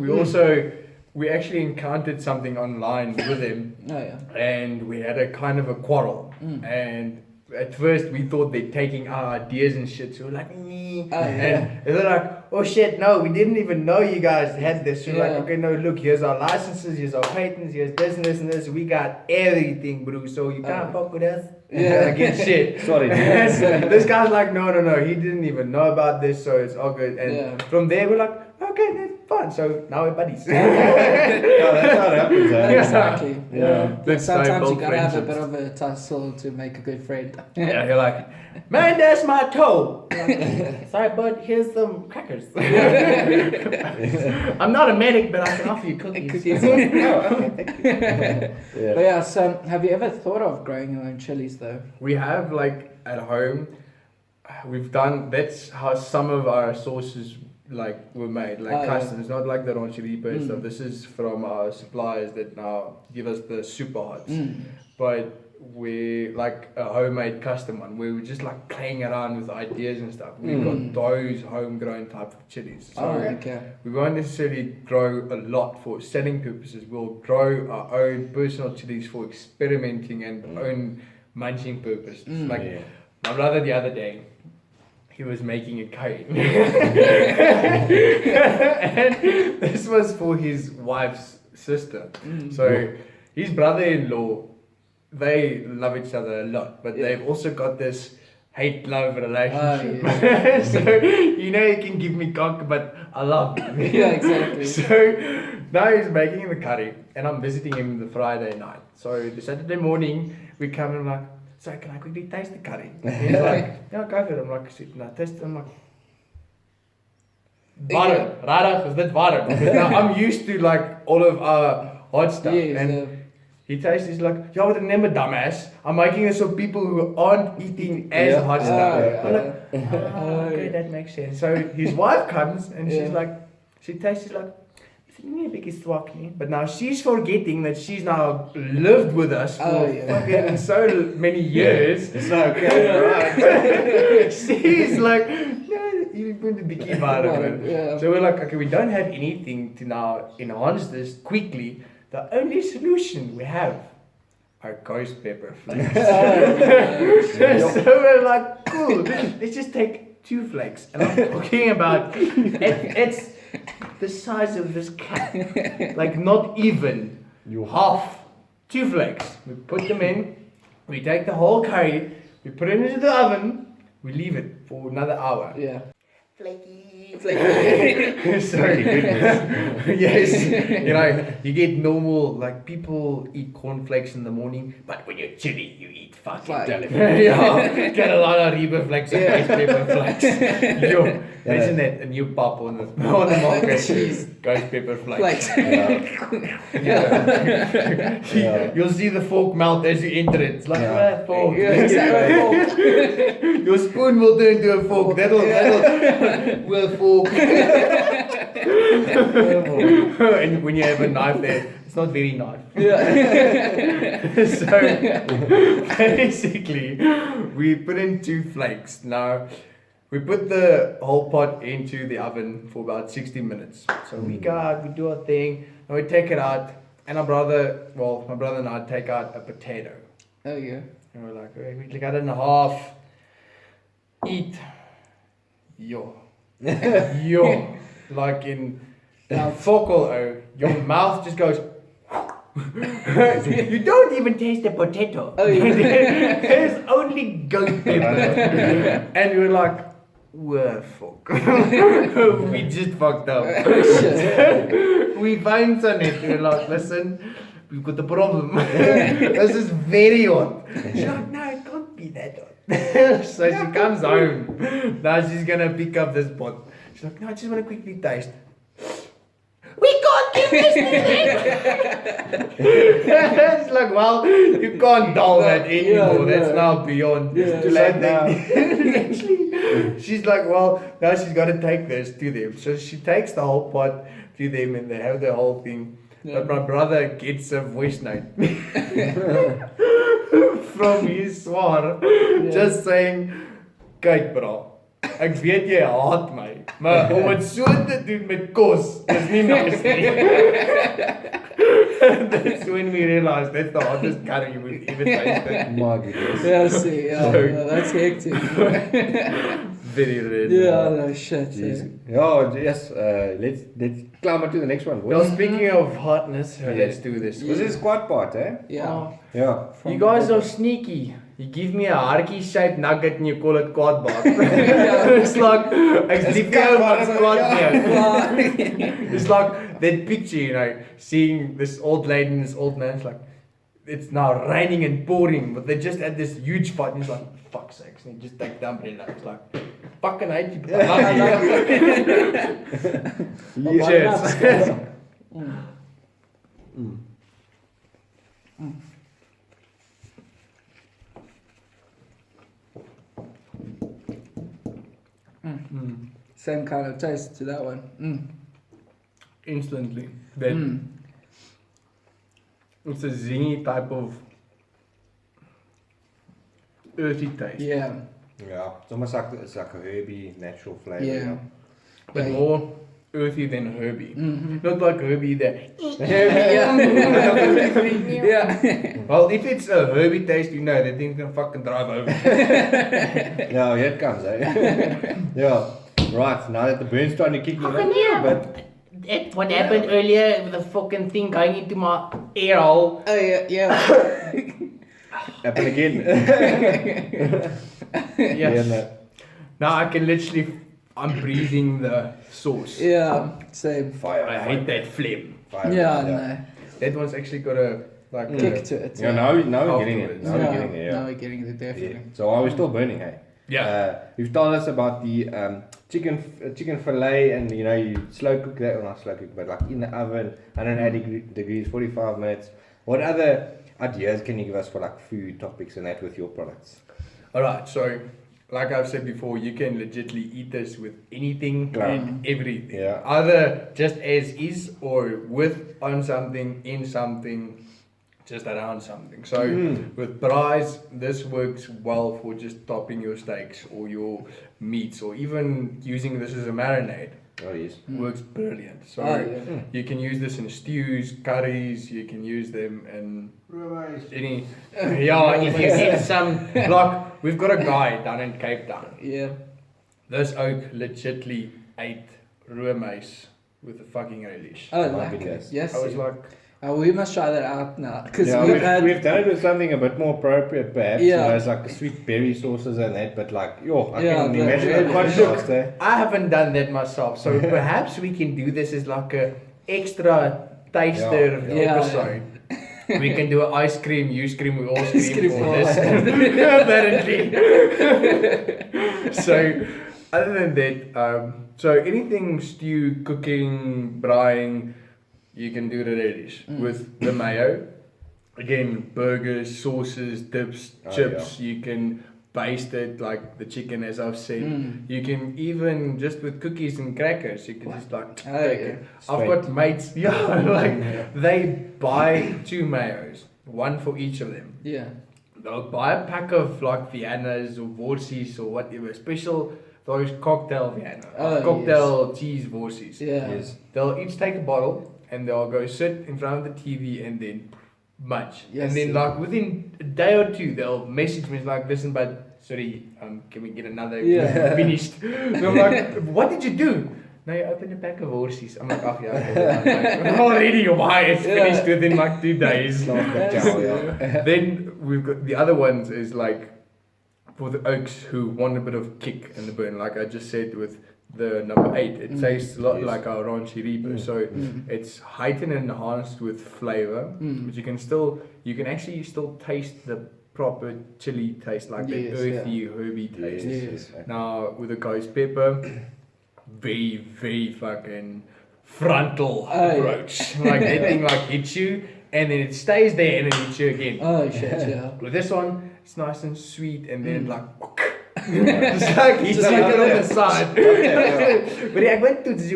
we actually encountered something online with him, Oh yeah. and we had a kind of a quarrel. And at first we thought they're taking our ideas and shit, so we're like, nee. And they're like, oh shit, no, we didn't even know you guys had this. So we're like, okay, no, look, here's our licenses, here's our patents, here's this and this and this. We got everything, bro. So you can't fuck with us. Yeah. Get shit. Sorry. And this guy's like, no, he didn't even know about this, so it's all good. And from there, we're like, okay, that's fine. So now we're buddies. Yeah, that's how it happens. Exactly. Yeah. That's how you Sometimes you build gotta have a bit friendships. of a tussle to make a good friend. Yeah, you're like, man, that's my toe. Sorry, bud, here's some crackers. I'm not a medic, but I can offer you cookies. Oh, okay, thank you. Yeah. But yeah, so have you ever thought of growing your own chilies though? We have, like, at home, we've done, that's how some of our sauces, like, were made, like custom. It's not like the rancheripa stuff. This is from our suppliers that now give us the super hots. But we like a homemade custom one where we're just like playing around with ideas and stuff. We've got those homegrown type of chilies. So okay. we won't necessarily grow a lot for selling purposes. We'll grow our own personal chilies for experimenting and own munching purposes. Like my brother the other day, he was making a curry. And this was for his wife's sister. So his brother-in-law, they love each other a lot, but they've also got this hate-love relationship. So, you know, he can give me cock, but I love him. Yeah, exactly. So now he's making the curry, and I'm visiting him the Friday night. So the Saturday morning, we come and I'm like, so can I quickly taste the curry? And he's like, yeah, go for it. I'm like, shit, no, taste it. I'm like, warm, rarig, is dit warm? Because now I'm used to like all of our hot stuff. And he tastes, he's like, yeah, but remember, dumbass, I'm making this for people who aren't eating as hot stuff. I'm like, okay, that makes sense. So his wife comes and she's like, she tastes, she's like, but now she's forgetting that she's now lived with us for fucking so many years. It's okay, right? She's like, no, you're going to be keep out of it. So we're like, okay, we don't have anything to now enhance this quickly. The only solution we have are ghost pepper flakes. So we're like, cool, let's just take 2 flakes. And I'm talking about, it's the size of this cat, like not even half. 2 flakes. We put them in, we take the whole curry, we put it into the oven, we leave it for another hour. Yeah. Flaky. Sorry, goodness. Yes, you know, you get normal, like people eat cornflakes in the morning, but when you're chilly, you eat fucking telephone. Yeah, get a lot of Reba flakes and ghost pepper flakes. Yo, imagine that, a new pop on the market. Ghost pepper flakes. You'll see the fork melt as you enter it. It's like fork. Your spoon will turn into a fork. That'll will fork. And when you have a knife there, it's not very nice. Yeah. So basically, we put in 2 flakes. Now, we put the whole pot into the oven for about 60 minutes. So we go out, we do our thing, and we take it out. And my brother and I take out a potato. Oh yeah. And we're like, okay, we cut it in half. Eat. Yo. Like in Fokol, your mouth just goes. You don't even taste the potato. Oh, yeah. There's only goat pepper. And we're like, well, fuck. We just fucked up. We find Sonnet. We're like, listen, we've got a problem. This is very hot. She's like, no, it can't be that hot. So she comes home. Now she's gonna pick up this pot. She's like, no, I just want to quickly taste. We can't give this to them. It's like, well, you can't dull that anymore. That's now beyond. Yeah, Too late now. Actually, she's like, well, now she's got to take this to them. So she takes the whole pot to them and they have the whole thing. Yeah. But my brother gets a voice note from his swaar, just saying, kyk bro, ek weet jy haat my, maar om het so te doen met kos is nie nice nie. That's when we realized that's the hottest curry we've ever tasted. My goodness. Yeah, see, yeah, So- yeah, that's hectic. Very red. Yeah, no shit. Jeez. Yeah. Oh, yes. Let's climb on to the next one. Well, speaking of hotness, let's do this. Was this squat part, eh? Yeah. Yeah. You guys are sneaky. You give me a hartjie shaped nugget and you call it quad bar. It's like, ek's lief vir jou maar squat nie. It's like that picture, you know, seeing this old lady and this old man. It's like, it's now raining and pouring, but they just had this huge fight. And he's like, fuck sakes, and he just take the umbrella. It's like, fucking hate you, but I love you. Cheers. Same kind of taste to that one. Instantly. That it's a zingy type of earthy taste. Yeah. Yeah. It's almost like it's like a herby, natural flavor. Yeah. You know? But more earthy than herby. Not like herby that. Yeah. Well, if it's a herby taste, you know, that thing's gonna fucking drive over. Yeah, here it comes, eh? Yeah. Right, now that the burn's starting to kick in a little bit. What happened earlier with the fucking thing going into my ear hole. Oh yeah, yeah. Happen again. Yes. Yeah, no. Now I can literally, I'm breathing the sauce. Yeah. Same. Fire. I hate that phlegm. Fire. Yeah, no. That one's actually got a like Kick to it. Yeah, now we're getting it. Now we're getting it, Now yeah. we're getting it, definitely. Yeah. So are we still burning, hey? Yeah. You've told us about the chicken fillet, and you know you slow cook that, or not slow cook, but like in the oven, 180 degrees, 45 minutes. What other ideas can you give us for like food topics and that with your products? Alright, so like I've said before, you can legitimately eat this with anything and everything. Yeah. Either just as is or with on something, in something, just around something. So with braais, this works well for just topping your steaks or your meats, or even using this as a marinade. Oh yes. Works brilliant. So yeah. you can use this in stews, curries, you can use them in any if you get some, like we've got a guy down in Cape Town. Yeah. This oak legitly ate roomys with a fucking relish. Oh, My like goodness. yes. I was like, we must try that out now, because Yeah, we've had. we've done it with something a bit more appropriate, perhaps. Yeah. You know, it's like the sweet berry sauces and that, but like, yo, I Yeah, can but- imagine yeah, the contrast, eh? I haven't done that myself, so perhaps we can do this as like a extra taster Yeah. episode. We can do an ice cream, you scream, we all scream Scream for for this. Apparently. So, other than that, so anything stew, cooking, braaiing, you can do the relish with the mayo. Again, burgers, sauces, dips, chips. You can baste it like the chicken, as I've said. You can even just with cookies and crackers, you can just like take it. I've got mates, like they buy 2 mayos, 1 for each of them. Yeah. They'll buy a pack of like Viennas or Worsies or whatever, special those cocktail Vienna, cocktail cheese Worsies. Yeah. Yes. They'll each take a bottle and they'll go sit in front of the TV and then munch. Yes, And then like within a day or 2, they'll message me like, listen, but sorry, can we get another finished? So I'm like, what did you do? No, you opened a pack of horses. I'm like, oh yeah, already why it's finished within like 2 days. Then we've got the other ones is like for the oaks who want a bit of kick in the burn. Like I just said with the number 8, it tastes a lot like our Ranchi Reaper. So it's heightened and enhanced with flavor, but you can actually still taste the proper chili taste, like the earthy, herby taste. Yes. Now with the ghost pepper, very, very fucking frontal approach. Like that thing like hits you and then it stays there and then hits you again. Oh shit, yeah. With this one, it's nice and sweet and then like it's like he's like it on the side. But I went to the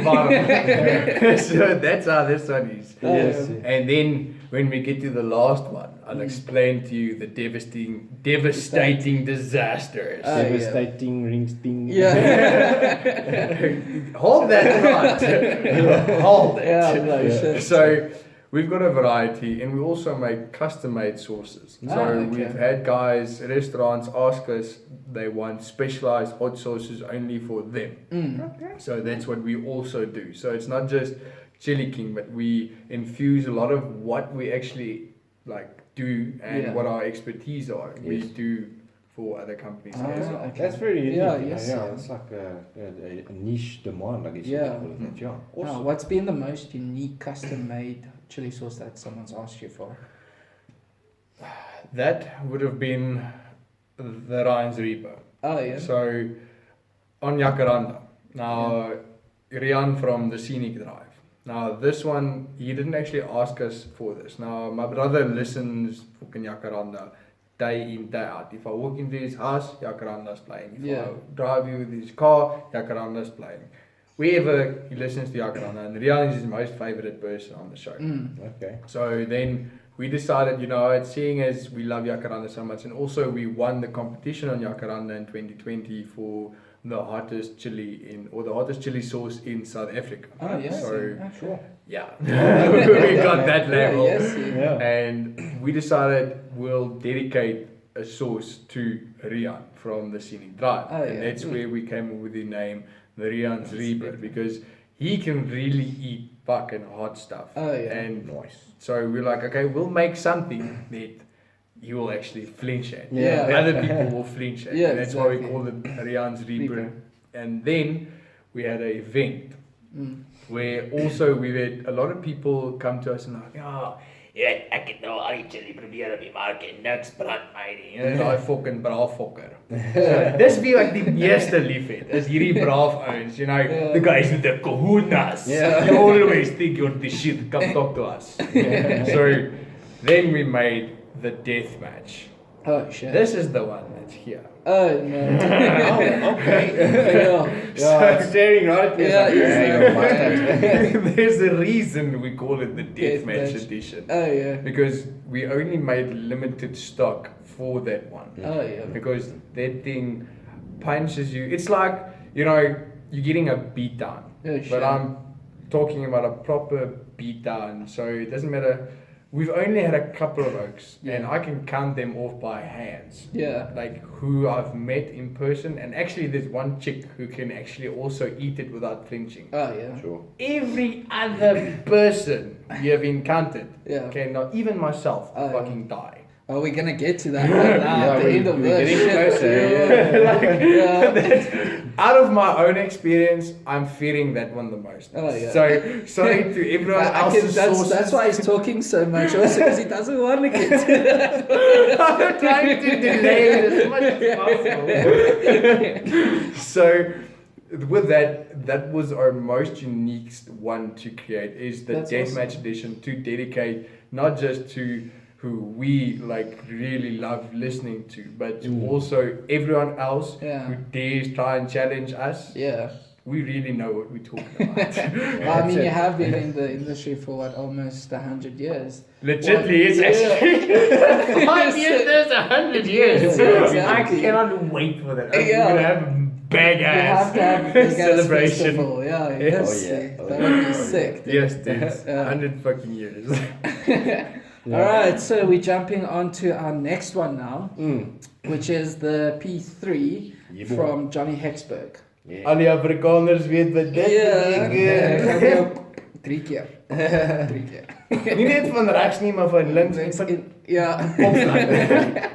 bottom. So that's how this one is. Yes. And then when we get to the last one, I'll explain to you the devastating disasters. Devastating ring sting. Hold that thought. Hold it. Yeah. So we've got a variety and we also make custom-made sauces. So we've had guys, restaurants ask us they want specialized hot sauces only for them. So that's what we also do. So it's not just Chilli King, but we infuse a lot of what we actually like do and what our expertise are. We do for other companies as well. That's very unique. Yes. It's like a niche demand, I guess. You could call it that. Awesome. What's been the most unique custom-made chili sauce that someone's asked you for? That would have been the Ryan's Reaper. Oh yeah. So on Jacaranda. Now Rian from the Scenic Drive. Now this one, he didn't actually ask us for this. Now my brother listens fucking Jacaranda day in, day out. If I walk into his house, Jacaranda's playing. If I drive you with his car, Jacaranda's playing. Wherever he listens to Jacaranda, and Rian is his most favourite person on the show. Okay. So then we decided, seeing as we love Jacaranda so much, and also we won the competition on Jacaranda in 2020 for the hottest chili the hottest chili sauce in South Africa. Oh yes. So sure. yeah, we got that level. Yeah. And we decided we'll dedicate a sauce to Rian from the Scenic Drive. And that's where we came up with the name the Rian's Reaper, because he can really eat fucking hot stuff. And so we're like, okay, we'll make something that you will actually flinch at. Other people will flinch at. And that's why we call it Rian's Reaper. And then we had an event where also we had a lot of people come to us and like, ek het nou al die chili probeer op die mark en niks brand my nie. Daai fucking braaf fokker. So, dis wie ek die meeste lief het. Is hierdie braaf ouens, the guys with the kahunas. You always think you're the shit, come talk to us. So then we made the death match. Oh shit. This is the one that's here. Oh no. Okay. Staring right at me. There's a reason we call it the deathmatch edition. Oh yeah. Because we only made limited stock for that one. Oh yeah. Because that thing punches you. It's like, you're getting a beat down. Oh, but I'm talking about a proper beat down. So it doesn't matter. We've only had a couple of oaks, and I can count them off by hands. Yeah. Like who I've met in person, and actually there's one chick who can actually also eat it without flinching. Oh yeah. Sure. Every other person you have encountered cannot, even myself, Oh, fucking die. Oh, we're gonna get to that right now at the end of we're this. getting closer. Out of my own experience, I'm fearing that one the most. Oh yeah. So sorry to everyone else's sources. That's why he's talking so much, also because he doesn't want to get to that. I'm trying to delay it as much as possible. So with that was our most unique one to create, is the Deathmatch edition, to dedicate not just to who we like really love listening to, but also everyone else who dares try and challenge us. Yeah. We really know what we're talking about. Well, I mean, you have been in the industry for what, almost 100 years. Legitly, it's actually 5 years, there's 100 years. Yeah, exactly. I cannot wait for that. I'm Yeah. gonna have a big You ass have to have a big ass celebration. festival. Yeah, yes. Oh, yeah. Oh, That would be sick. Dude. Yes, dude. Yeah. 100 fucking years. Alright, so we're jumping on to our next one now, Mm. which is the P3 Yeah, boy. from Johnny Hexberg. Yeah. Al die Afrikaners weet wat dit beteken. 3 keer. 3 keer. Nie net van regs nie, maar van links en van Yeah. opslag.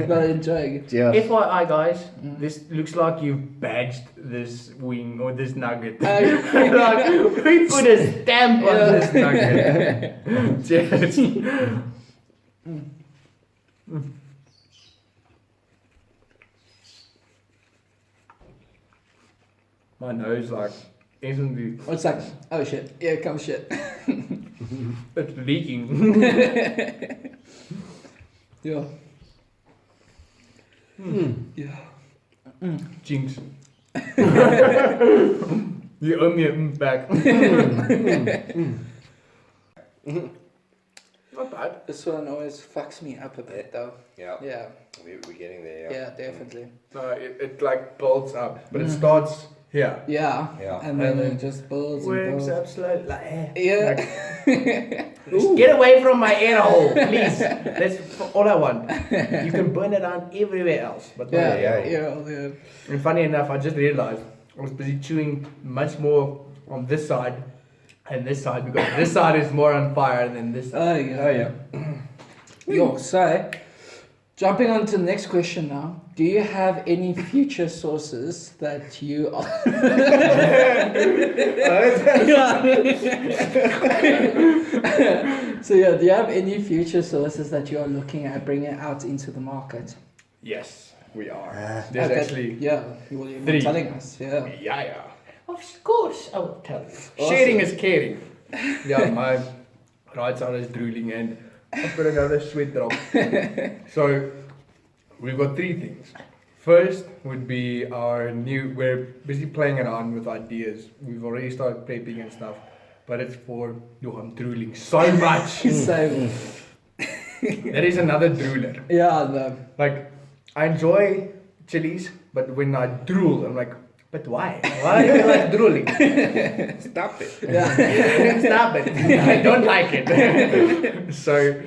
Well, enjoying it. Yeah. FYI, guys, This looks like you've badged this wing or this nugget. like, we put a stamp on Yeah. this nugget. Cheers. My nose like instantly It's like, oh shit, here comes shit. it's leaking. Yeah. Yeah. Jinx. You owe me a back. Not bad. This one always fucks me up a bit though. Yeah. Yeah. We're getting there. Yeah, definitely. No, it like builds up, but it starts here. Yeah. Yeah. And then And then it just builds and Works builds. up slowly. Like, Yeah. Get away from my air hole, please. That's all I want. You can burn it on everywhere else, but not Yeah, here. yeah. And funny enough, I just realized I was busy chewing much more on this side and this side because this side is more on fire than this side. Oh yeah. Yo, so jumping on to the next question now. Do you have any future sources that you are So yeah, do you have any future sources that you are looking at bringing out into the market? Yes, we are. There's Okay, actually yeah, well, you're 3. telling us, yeah. Yeah. Of course, I will tell you. Sharing is caring. Yeah, my right side is drooling and I've got another sweat drop. So we've got 3 things. First would be we're busy playing around with ideas. We've already started prepping and stuff, but it's for, I'm drooling so much. So There is another drooler. yeah, no. Like, I enjoy chilies, but when I drool, I'm like, but why? Why do you like drooling? Stop it. Yeah. Stop it. I don't like it. So,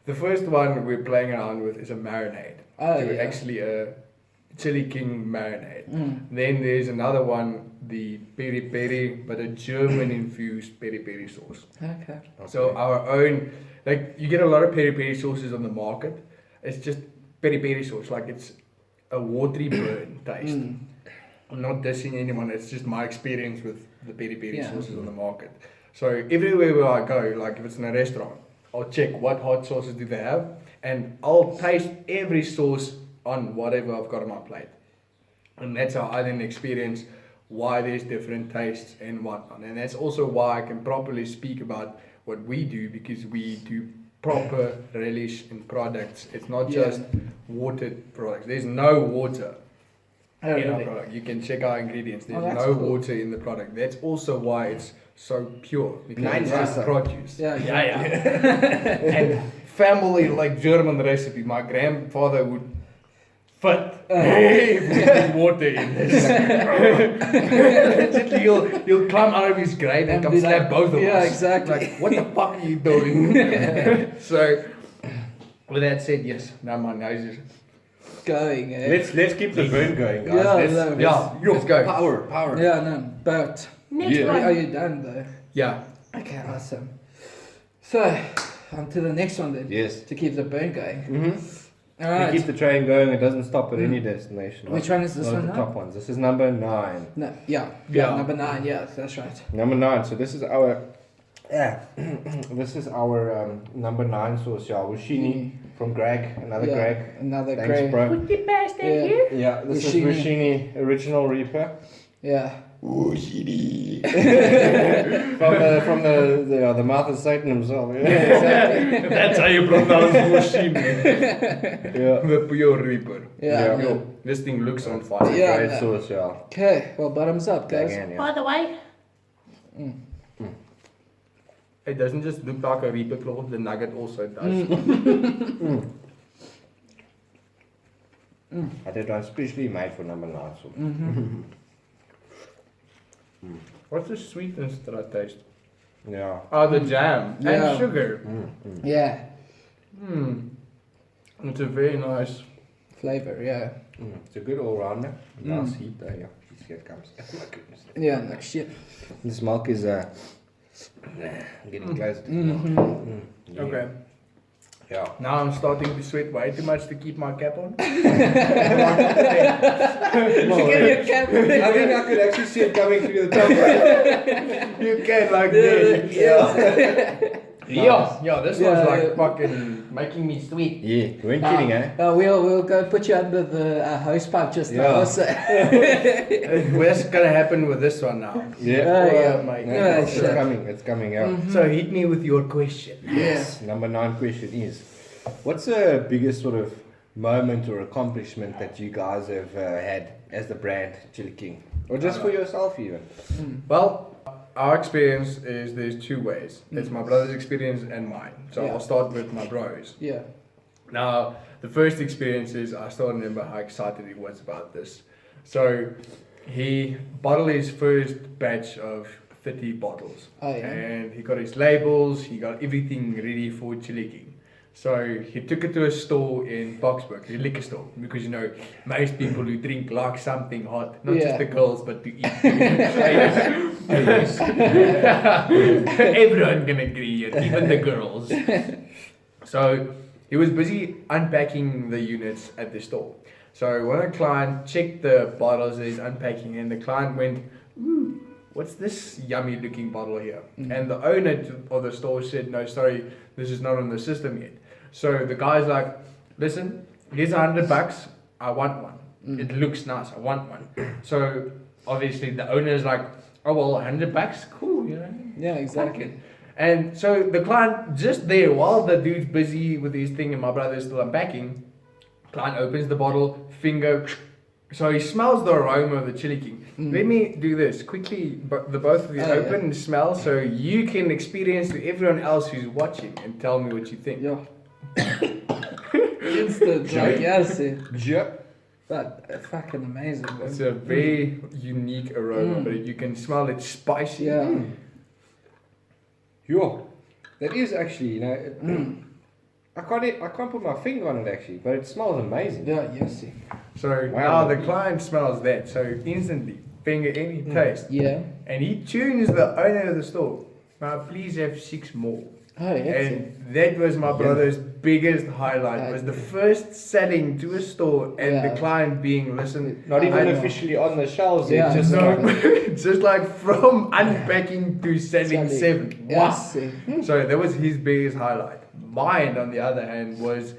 the first one we're playing around with is a marinade. Oh, yeah. Actually a Chilli King marinade. Mm. Then there's another one, the peri peri, but a German infused peri peri sauce. Okay. So our own, like you get a lot of peri peri sauces on the market. It's just peri peri sauce, like it's a watery burn taste. Mm. I'm not dissing anyone, it's just my experience with the peri peri Yeah. sauces on the market. So everywhere where I go, like if it's in a restaurant, I'll check what hot sauces do they have and I'll taste every sauce on whatever I've got on my plate. And that's how I then experience why there's different tastes and whatnot. And that's also why I can properly speak about what we do, because we do proper relish in products. It's not just watered products. There's no water Oh, in our really? product. You can check our ingredients. There's that's no cool. water in the product. That's also why it's so pure, because it's 90%. just produce. Yeah, And family like German recipe. My grandfather would fit if we put water in this. Literally, he'll climb out of his grave and come be slap like, both of yeah, us. exactly. Like, what the fuck are you doing? So, with that said, yes, now my nose is. Going, eh? Let's keep the burn going, guys. Yeah, Let's- no. Let's go. Power. Yeah, no, but Next Yeah. one. are you done though? Yeah. Okay, awesome. So, on to the next one then. Yes. To keep the burn going. Mm-hmm. Alright. We keep the train going. It doesn't stop at any destination. Which one is this One one of the now? top ones. This is number 9. No, yeah, Yeah. number 9, yeah, that's right. Number 9. So this is our. This is our number 9 sauce, yeah. Wushini from Greg. Another Yeah, Greg. Another Thanks, Greg. bro. Put the bastard Yeah. here. Yeah, this Wushini. is Wushini Original Reaper. Yeah. "Ooh, shitty." from the mouth of Satan himself. Yeah, exactly. That's how you pronounce machine. yeah. The pure reaper. Yeah. Yo, this thing looks on fire. Yeah. Great sauce, yeah. Okay, well, bottoms up, guys. Again, yeah. By the way, It doesn't just look like a reaper claw, the nugget also does. I did one specially made for number 9. So. What's the sweetness that I taste? Yeah. Oh, the jam Yeah. and sugar. Yeah, It's a very nice. flavor, yeah. It's a good all-rounder. Nice heat there, yeah. Here it comes. Oh my goodness. Yeah, no shit. This milk is getting close to yeah. Okay. Yeah. Now I'm starting to sweat way too much to keep my cap on. I think I could actually see it coming through the top. You can like this. Yeah, this one's like fucking making me sweet. Yeah, you weren't kidding, eh? We'll go put you under the hose pipe just now. Yeah. Also. What's gonna happen with this one now? Yeah. yeah. My Yeah, God. it's coming out. So hit me with your question. Yes. Number 9 question is, what's the biggest sort of moment or accomplishment that you guys have had as the brand Chilli King? Or just for yourself even? Well, our experience is there's two ways. It's my brother's experience and mine. So Yeah. I'll start with my bros. Yeah. Now, the first experience is I still remember how excited he was about this. So he bottled his first batch of 30 bottles. Oh, yeah. And he got his labels, he got everything ready for Chilli King. So he took it to a store in Boxburg, a liquor store, because you know most people who drink like something hot, not just the girls, but to eat. Everyone can agree here, even the girls. So he was busy unpacking the units at the store. So when a client checked the bottles that he's unpacking, and the client went, "Ooh, what's this yummy looking bottle here?" And the owner of the store said, "No, sorry, this is not on the system yet." So the guy's like, "Listen, here's $100. I want one. It looks nice. I want one." So obviously the owner's like, "Oh well, $100, cool, you know." Yeah, exactly. And so the client just there while the dude's busy with his thing and my brother's still unpacking, client opens the bottle, finger. So he smells the aroma of the Chilli King. Let me do this quickly. But the both of you open and smell, so you can experience to everyone else who's watching and tell me what you think. Yeah. Instant, like, yes. Yeah. But fucking amazing, bro. It's a very unique aroma, but you can smell it spicy. Yeah. Yo, that is actually, you know, I can't put my finger on it actually, but it smells amazing. Yeah, yes. So Wow. now the client smells that, so instantly finger any taste, Yeah. and he tunes the owner of the store. Now please have 6 more. Oh, yes. And that was my brother's biggest highlight. Was the first selling to a store and the client being listened. Not even I- officially on the shelves, Yeah. it's just No, just like from unpacking to selling 7. Wow. Yes. So that was his biggest highlight. Mine, on the other hand, was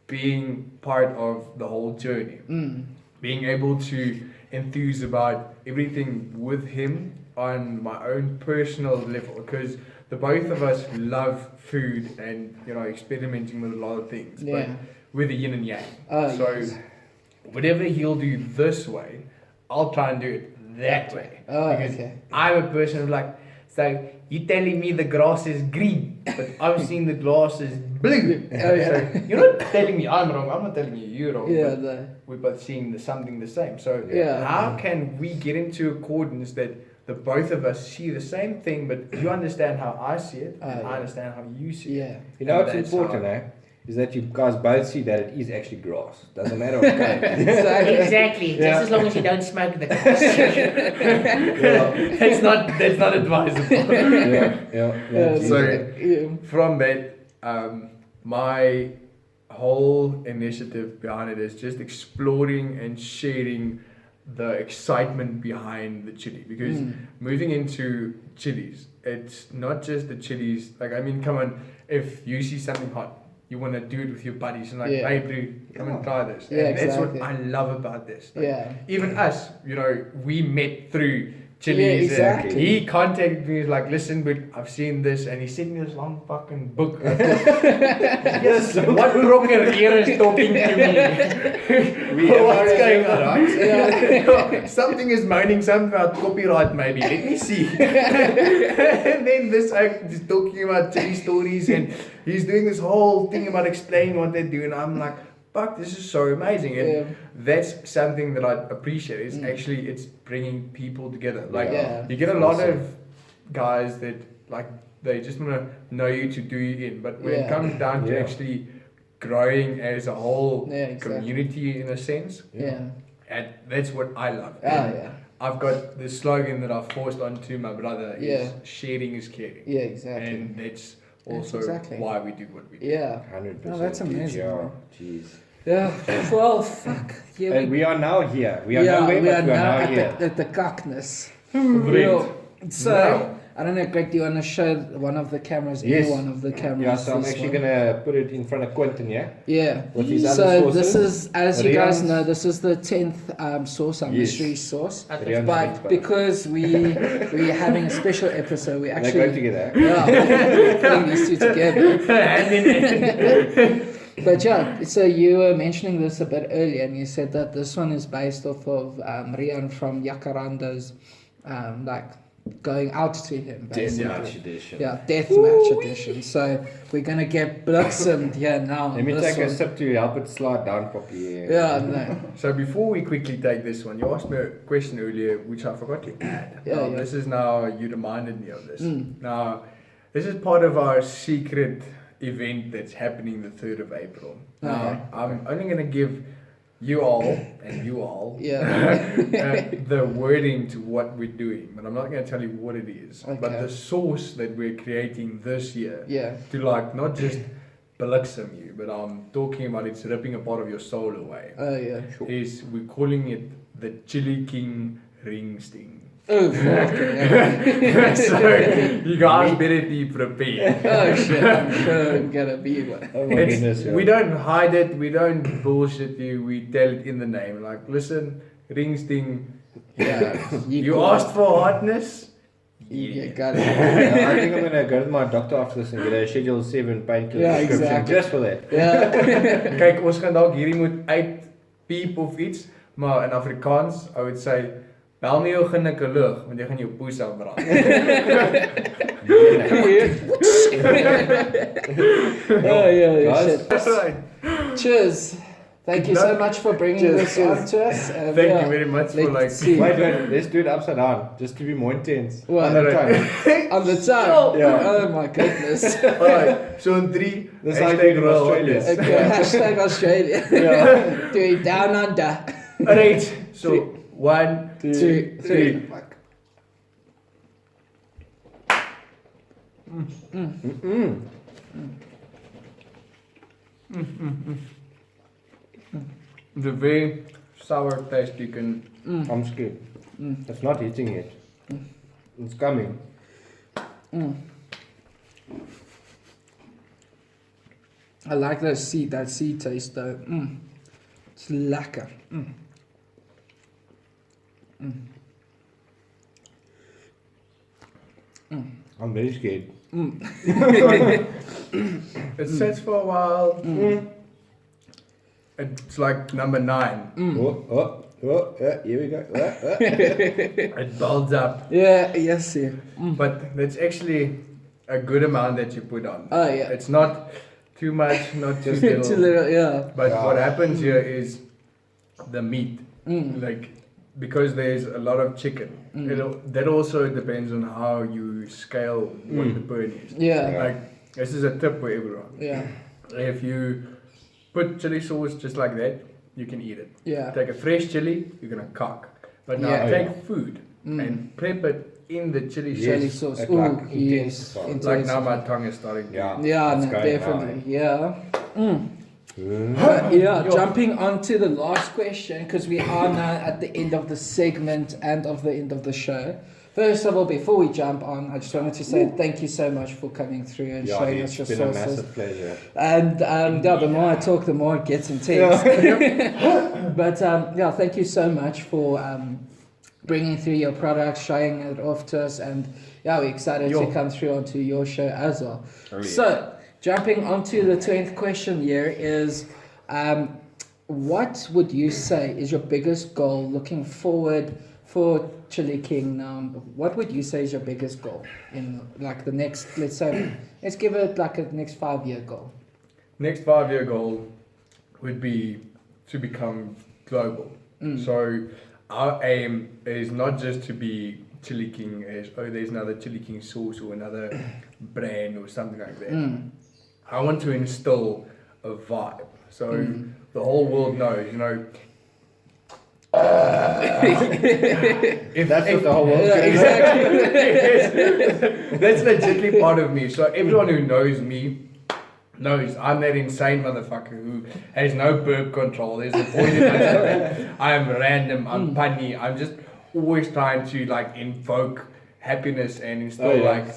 being part of the whole journey. Being able to enthuse about everything with him on my own personal level, because the both of us love food and, you know, experimenting with a lot of things. Yeah. But we're the yin and yang. Oh, So yes. whatever he'll do this way, I'll try and do it that way. Oh, Because okay. I'm a person who's like, so you telling me the grass is green, but I've seen the grass is blue. Oh, yeah. So you're not telling me I'm wrong, I'm not telling you you're wrong. Yeah, but the, we're both seeing something the same. So Yeah. how can we get into accordance that the both of us see the same thing, but you understand how I see it, and I understand how you see it. yeah. You know And what's that's important, how- eh? Is that you guys both see that it is actually grass. Doesn't matter what kind. exactly. Just Yeah. as long as you don't smoke the grass. That's not advisable. Yeah. So Yeah. from that, my whole initiative behind it is just exploring and sharing the excitement behind the chili, because moving into chilies, it's not just the chilies. Like, I mean, come on, if you see something hot, you want to do it with your buddies and like, Yeah. hey, bro, come and try this. Yeah, And that's what exactly. I love about this. Like, Yeah. even us, you know, we met through chilies. exactly. He contacted me, he's like, listen, but I've seen this, and he sent me this long fucking book. Yes, what broker here is talking to me? What's going on? Yeah. Something is moaning something about copyright, maybe. Let me see. And then this is talking about chili stories, and he's doing this whole thing about explaining what they do, and I'm like, fuck, this is so amazing. And that's something that I appreciate. Is actually it's bringing people together. Like you get a lot of guys that like they just want to know you to do you in, but when it comes down to actually growing as a whole community in a sense, and that's what I love. I've got the slogan that I've forced onto my brother is sharing is caring. Yeah, exactly. And that's also why we do what we do. Yeah. 100%. No, that's amazing. Yeah. Jeez. Yeah. Well, fuck. Yeah, And we are now here. We are nowhere, but we are now here. at the cockness. Brilliant. So, I don't know, Greg, do you want to show one of the cameras? Yes. Any one of the cameras? Yeah, so I'm this actually one? going to put it in front of Quentin, yeah? Yeah. With his other So sauces. this is, as you guys Rian's- know, this is the 10th sauce, our mystery sauce. Rian's But meat because we're having a special episode, we They actually... go together. Yeah, we're putting these two together. But yeah, so you were mentioning this a bit earlier, and you said that this one is based off of Rian from Jacaranda's, like going out to him, basically. Deathmatch edition. Yeah, deathmatch edition. So we're gonna get blitzemed here now. Let me This take a one. sip to help it slide down properly. Yeah, no. So before we quickly take this one, you asked me a question earlier which I forgot to add. Yeah. This is now, you reminded me of this. Now, this is part of our secret event that's happening the 3rd of April. Now, I'm only going to give you all the wording to what we're doing, but I'm not going to tell you what it is. Okay. But the sauce that we're creating this year Yeah. to like not just bliksem you, but I'm talking about it's ripping a part of your soul away. Oh yeah. Is we're calling it the Chilli King ring sting. Oh fuck. Yeah. So you guys better be prepared. Oh shit. I'm sure I'm gonna be one. Oh my goodness. We don't hide it, we don't bullshit you, we tell it in the name. Like, listen, ring sting. Yeah. You got asked for hotness. You got it. I think I'm going to go to my doctor after this and get a Schedule 7 painkiller Yeah, prescription exactly. just for that. Yeah. Kijk, ons gaan dalk hierdie moet uitpiep of iets, maar in Afrikaans, I would say, bel my jou gynekoloog, want jy gaan jou poes afbrand. Oh yeah. Guys. Shit. Cheers. Thank you so much for bringing this on to us. And, Thank you very much for let's see. Wait, let's do it upside down, just to be more intense. What? On the tongue. On the tongue? Yeah. Oh my goodness. Alright, so in 3, This is how you do it in royal Australia. hotness. Okay, hashtag Australia. Yeah. Doing down under. Alright, so 1, 2, 3. It's a very sour taste you can... I'm scared. It's not hitting yet. It's coming. I like that seed taste though. It's lekker. I'm very scared. It sits for a while. It's like number 9. Here we go. It builds up. Yeah, yes, yeah. But that's actually a good amount that you put on. Oh, yeah. It's not too much, not too Too little. little, yeah. But Yeah. what happens here is the meat. Like, because there's a lot of chicken, that also depends on how you scale what the burn is. Yeah, Like, this is a tip for everyone. yeah, If you put chili sauce just like that, you can eat it. yeah. Take a fresh chili, you're gonna cook. But now Yeah. take food and prep it in the chili sauce. Chili sauce. Like Ooh, intense. yes. Like now my tongue is starting to... Yeah. Yeah, It's no, going definitely. Yeah. now. Yeah, jumping on to the last question, because we are now at the end of the segment and of the end of the show. First of all, before we jump on, I just wanted to say thank you so much for coming through and showing us It's your been a sources. massive pleasure. And yeah, the more I talk, the more it gets intense. But yeah, thank you so much for bringing through your products, showing it off to us, and yeah, we're excited to come through onto your show as well. So, jumping onto the 10th question here is, what would you say is your biggest goal looking forward for Chilli King now? What would you say is your biggest goal in like the next, let's give it like a next 5-year goal? Next 5-year goal would be to become global. So our aim is not just to be Chilli King as, there's another Chilli King sauce or another brand or something like that. I want to instill a vibe. So the whole world knows, you know. That's what the whole world's gonna Exactly. That's legitimately part of me. So everyone who knows me knows I'm that insane motherfucker who has no burp control. There's a point in my stomach. I'm random, I'm punny, I'm just always trying to like invoke happiness and instill like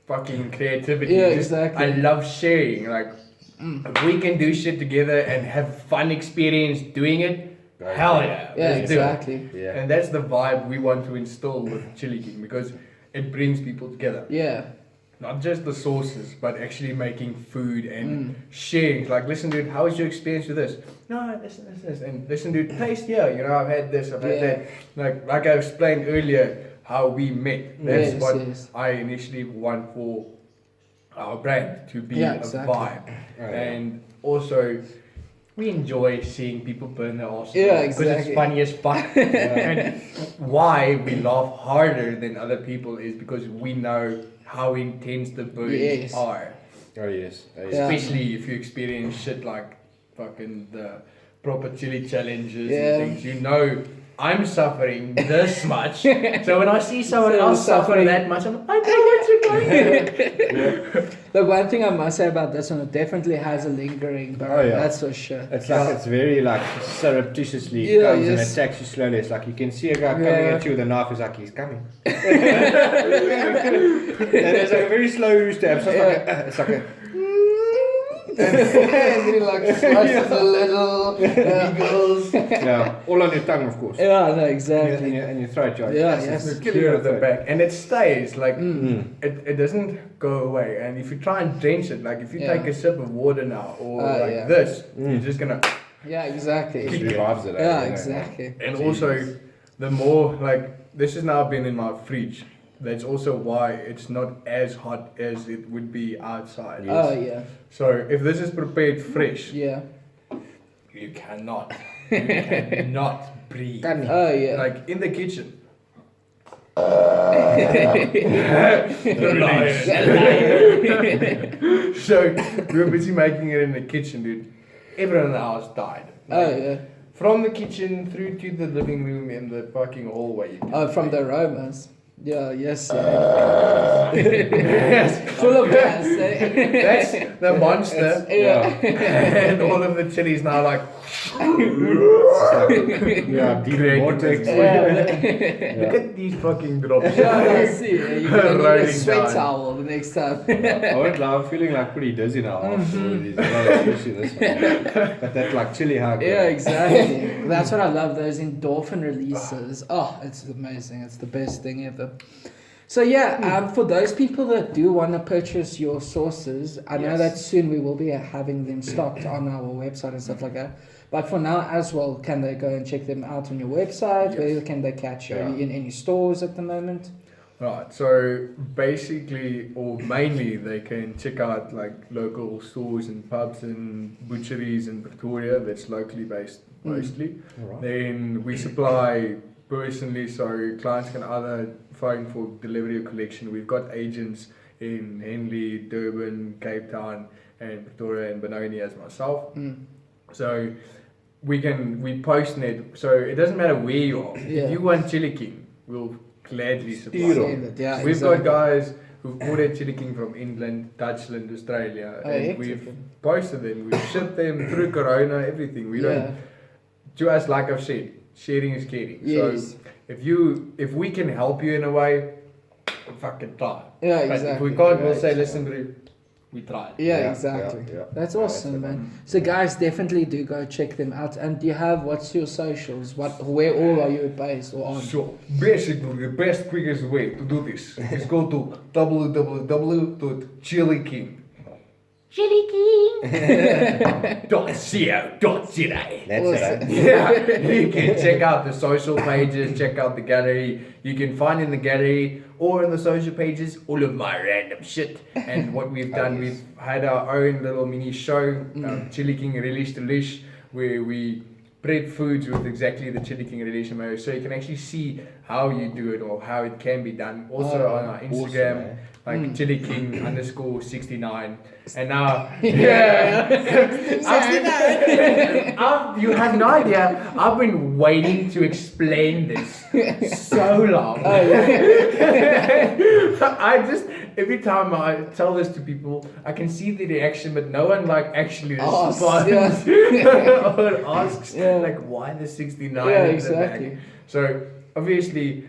fucking creativity. Yeah, just, exactly. I love sharing. Like if we can do shit together and have fun experience doing it, hell yeah. Yeah, let's do it. exactly. Yeah. And that's the vibe we want to instill with Chilli King because it brings people together. Yeah. Not just the sauces, but actually making food and sharing. Like, listen, dude, how was your experience with this? No, this. And listen, dude, taste here. You know, I've had this, I've had that. Like I explained earlier, how we met. That's what I initially want for our brand to be a vibe. And also, we enjoy seeing people burn their arse. Yeah, Because it's funny as fuck. And why we laugh harder than other people is because we know how intense the burns are. Oh yes. Especially if you experience shit like fucking the proper chili challenges and things. You know, I'm suffering this much. So when I see someone else suffering that much, I'm like, I know what you're going through. The one thing I must say about this one, it definitely has a lingering burn. That's for sure. It's like it's very like surreptitiously comes and attacks you slowly. It's like you can see a guy coming at you with a knife. It's like he's coming. And it's like a very slow stab. So it's like a and then he like slices a little, giggles. Yeah, all on your tongue, of course. Yeah, no, exactly. And your throat, yeah. Yes. It's clear at the back, and it stays like it doesn't go away. And if you try and drench it, like if you take a sip of water now or this, you're just gonna. Yeah, exactly. It revives it. Yeah, exactly. And also, the more like this has now been in my fridge. That's also why it's not as hot as it would be outside. Yes. Oh yeah. So if this is prepared fresh, you cannot breathe. Oh yeah. Like in the kitchen. So we were busy making it in the kitchen, dude. Everyone in the house died. Like, from the kitchen through to the living room and the fucking hallway. From the aromas. Yeah, yes. Full of gas. That's the monster. And all of the chilies now like deep water. Look at these fucking drops. Yeah, I see. You're gonna need a sweat towel the next time. I won't lie, I'm feeling like pretty dizzy now after all these, especially this one. But that like chili hug. Yeah, exactly. That's what I love, those endorphin releases. Oh, it's amazing. It's the best thing ever. So for those people that do want to purchase your sauces, I know that soon we will be having them stocked on our website and stuff like that. But for now as well, can they go and check them out on your website? Yes. Where can they catch you? Are you in any stores at the moment? Right, so basically, or mainly, they can check out like local stores and pubs and butcheries in Pretoria that's locally based mostly. Right. Then we supply personally, so clients can either phone for delivery or collection. We've got agents in Henley, Durban, Cape Town, and Pretoria and Benoni as myself. So we post net, so it doesn't matter where you are. If you want Chilli King, we'll gladly supply it. We've got guys who've ordered Chilli King from England, Dutchland, Australia, and we've posted them, we've shipped them through Corona, everything. We don't. To us, like I've said, sharing is caring. Yes. So if we can help you in a way, fucking try. Yeah, but exactly. if we can't, we'll say, listen, bro, we tried. Yeah, exactly. yeah. That's awesome, man. So guys, definitely do go check them out. And do you have, what's your socials? Where all are you based or on? So basically, the best, quickest way to do this is go to www.chilliking.co.za. Chilli King. That's it. Yeah, you can check out the social pages, check out the gallery. You can find in the gallery or in the social pages all of my random shit. And what we've done, we've had our own little mini show, Chilli King Relish Delish, where we prep foods with exactly the Chilli King Relish mayo, so you can actually see how you do it or how it can be done. Also on our Instagram, awesome, like Chilli King _69. And now, you have no idea. I've been waiting to explain this so long. I just every time I tell this to people, I can see the reaction, but no one like actually responds or asks like why the 69. Yeah, exactly. So obviously,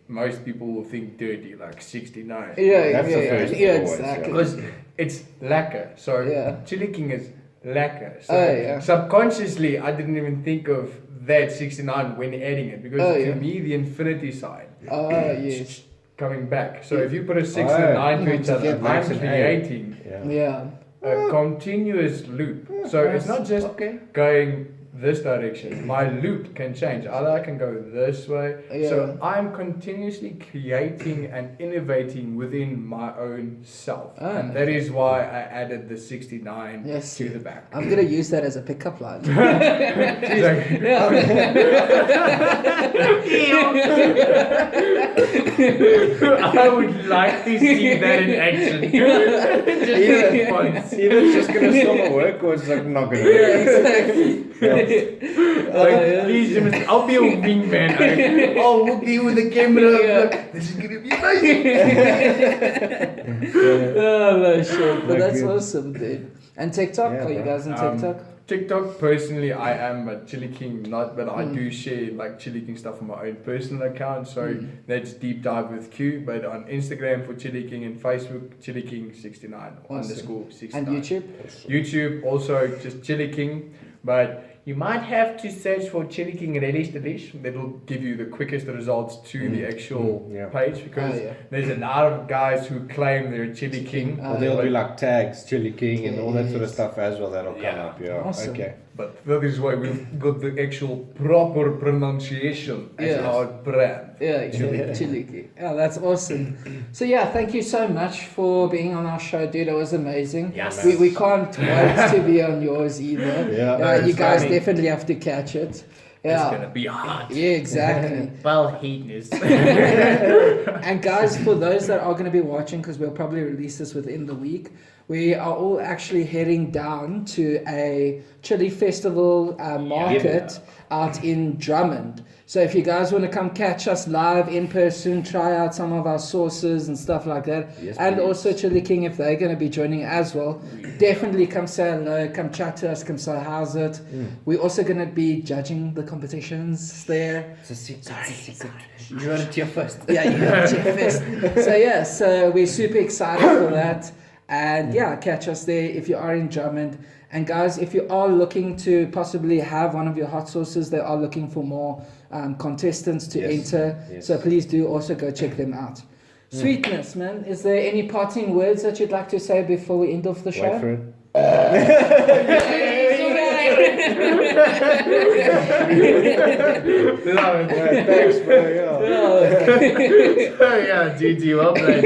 most people will think dirty like 69. Yeah, That's the first yeah, always, exactly. Because it's lacquer. So Chilli King is lacquer. So subconsciously, I didn't even think of that 69 when adding it because to me the infinity sign yes. coming back. So if you put a 6 and a 9 to each other, I'm creating a continuous loop. So it's not just going this direction. My loop can change. Either I can go this way. So I'm continuously creating and innovating within my own self. And that is why I added the 69 to the back. I'm going to use that as a pickup line. I would like to see that in action. Either it's just gonna still work or it's like not gonna work. Please, I'll be a wingman. I'll walk in with the camera. Like, this is gonna be amazing. Oh no shit! But that's awesome, dude. And TikTok? Are you guys on TikTok? TikTok, personally, I am, but Chilli King not. But I do share like Chilli King stuff on my own personal account. So that's Deep Dive with Q. But on Instagram for Chilli King and Facebook, Chilli King 69 _69. And YouTube? YouTube also just Chilli King. But you might have to search for Chilli King Relish Delish. That'll give you the quickest results to the actual page because there's a lot of guys who claim they're Chilli King. Or there'll be like tags, Chilli King and all that sort of stuff as well that'll come up. Yeah. Awesome. Okay. But that is why we've got the actual proper pronunciation as our brand. Chilli King. Yeah, that's awesome. So thank you so much for being on our show, dude. It was amazing. Yes. We can't wait to be on yours either. You guys funny. definitely have to catch it. It's gonna be hot. Yeah, exactly. Well, hedonism. And guys, for those that are going to be watching, because we'll probably release this within the week, we are all actually heading down to a chili festival market out in Drummond. So if you guys want to come catch us live in person, try out some of our sauces and stuff like that, and also Chilli King if they're going to be joining as well, definitely come say hello, come chat to us, come say how's it. We're also going to be judging the competitions there. It's a secret. You heard it here first. You heard it here first. So we're super excited for that. And catch us there if you are in Drummond. And guys, if you are looking to possibly have one of your hot sauces, they are looking for more contestants to enter. So please do also go check them out. Sweetness, man. Is there any parting words that you'd like to say before we end off the show? Wait for it. Thanks, bro. GG, well played.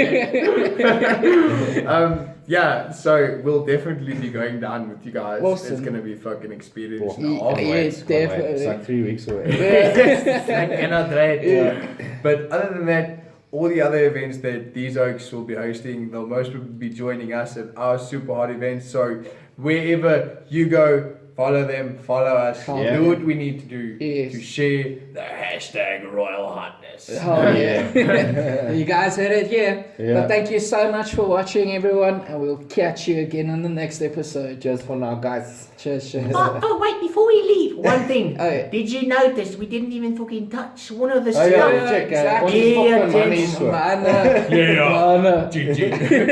So we'll definitely be going down with you guys. Awesome. It's gonna be a fucking experience. Yes, definitely. It's like 3 weeks away. I cannot wait. But other than that, all the other events that these oaks will be hosting, they'll most probably be joining us at our super hot events. So wherever you go, follow them, follow us, do what we need to do to share the hashtag royal hotness. You guys heard it here. But thank you so much for watching, everyone, and we'll catch you again on the next episode. Just for now, guys. Cheers. Oh, wait, before we leave, one thing. Did you notice we didn't even fucking touch one of the stuff? Exactly. Yeah, GG.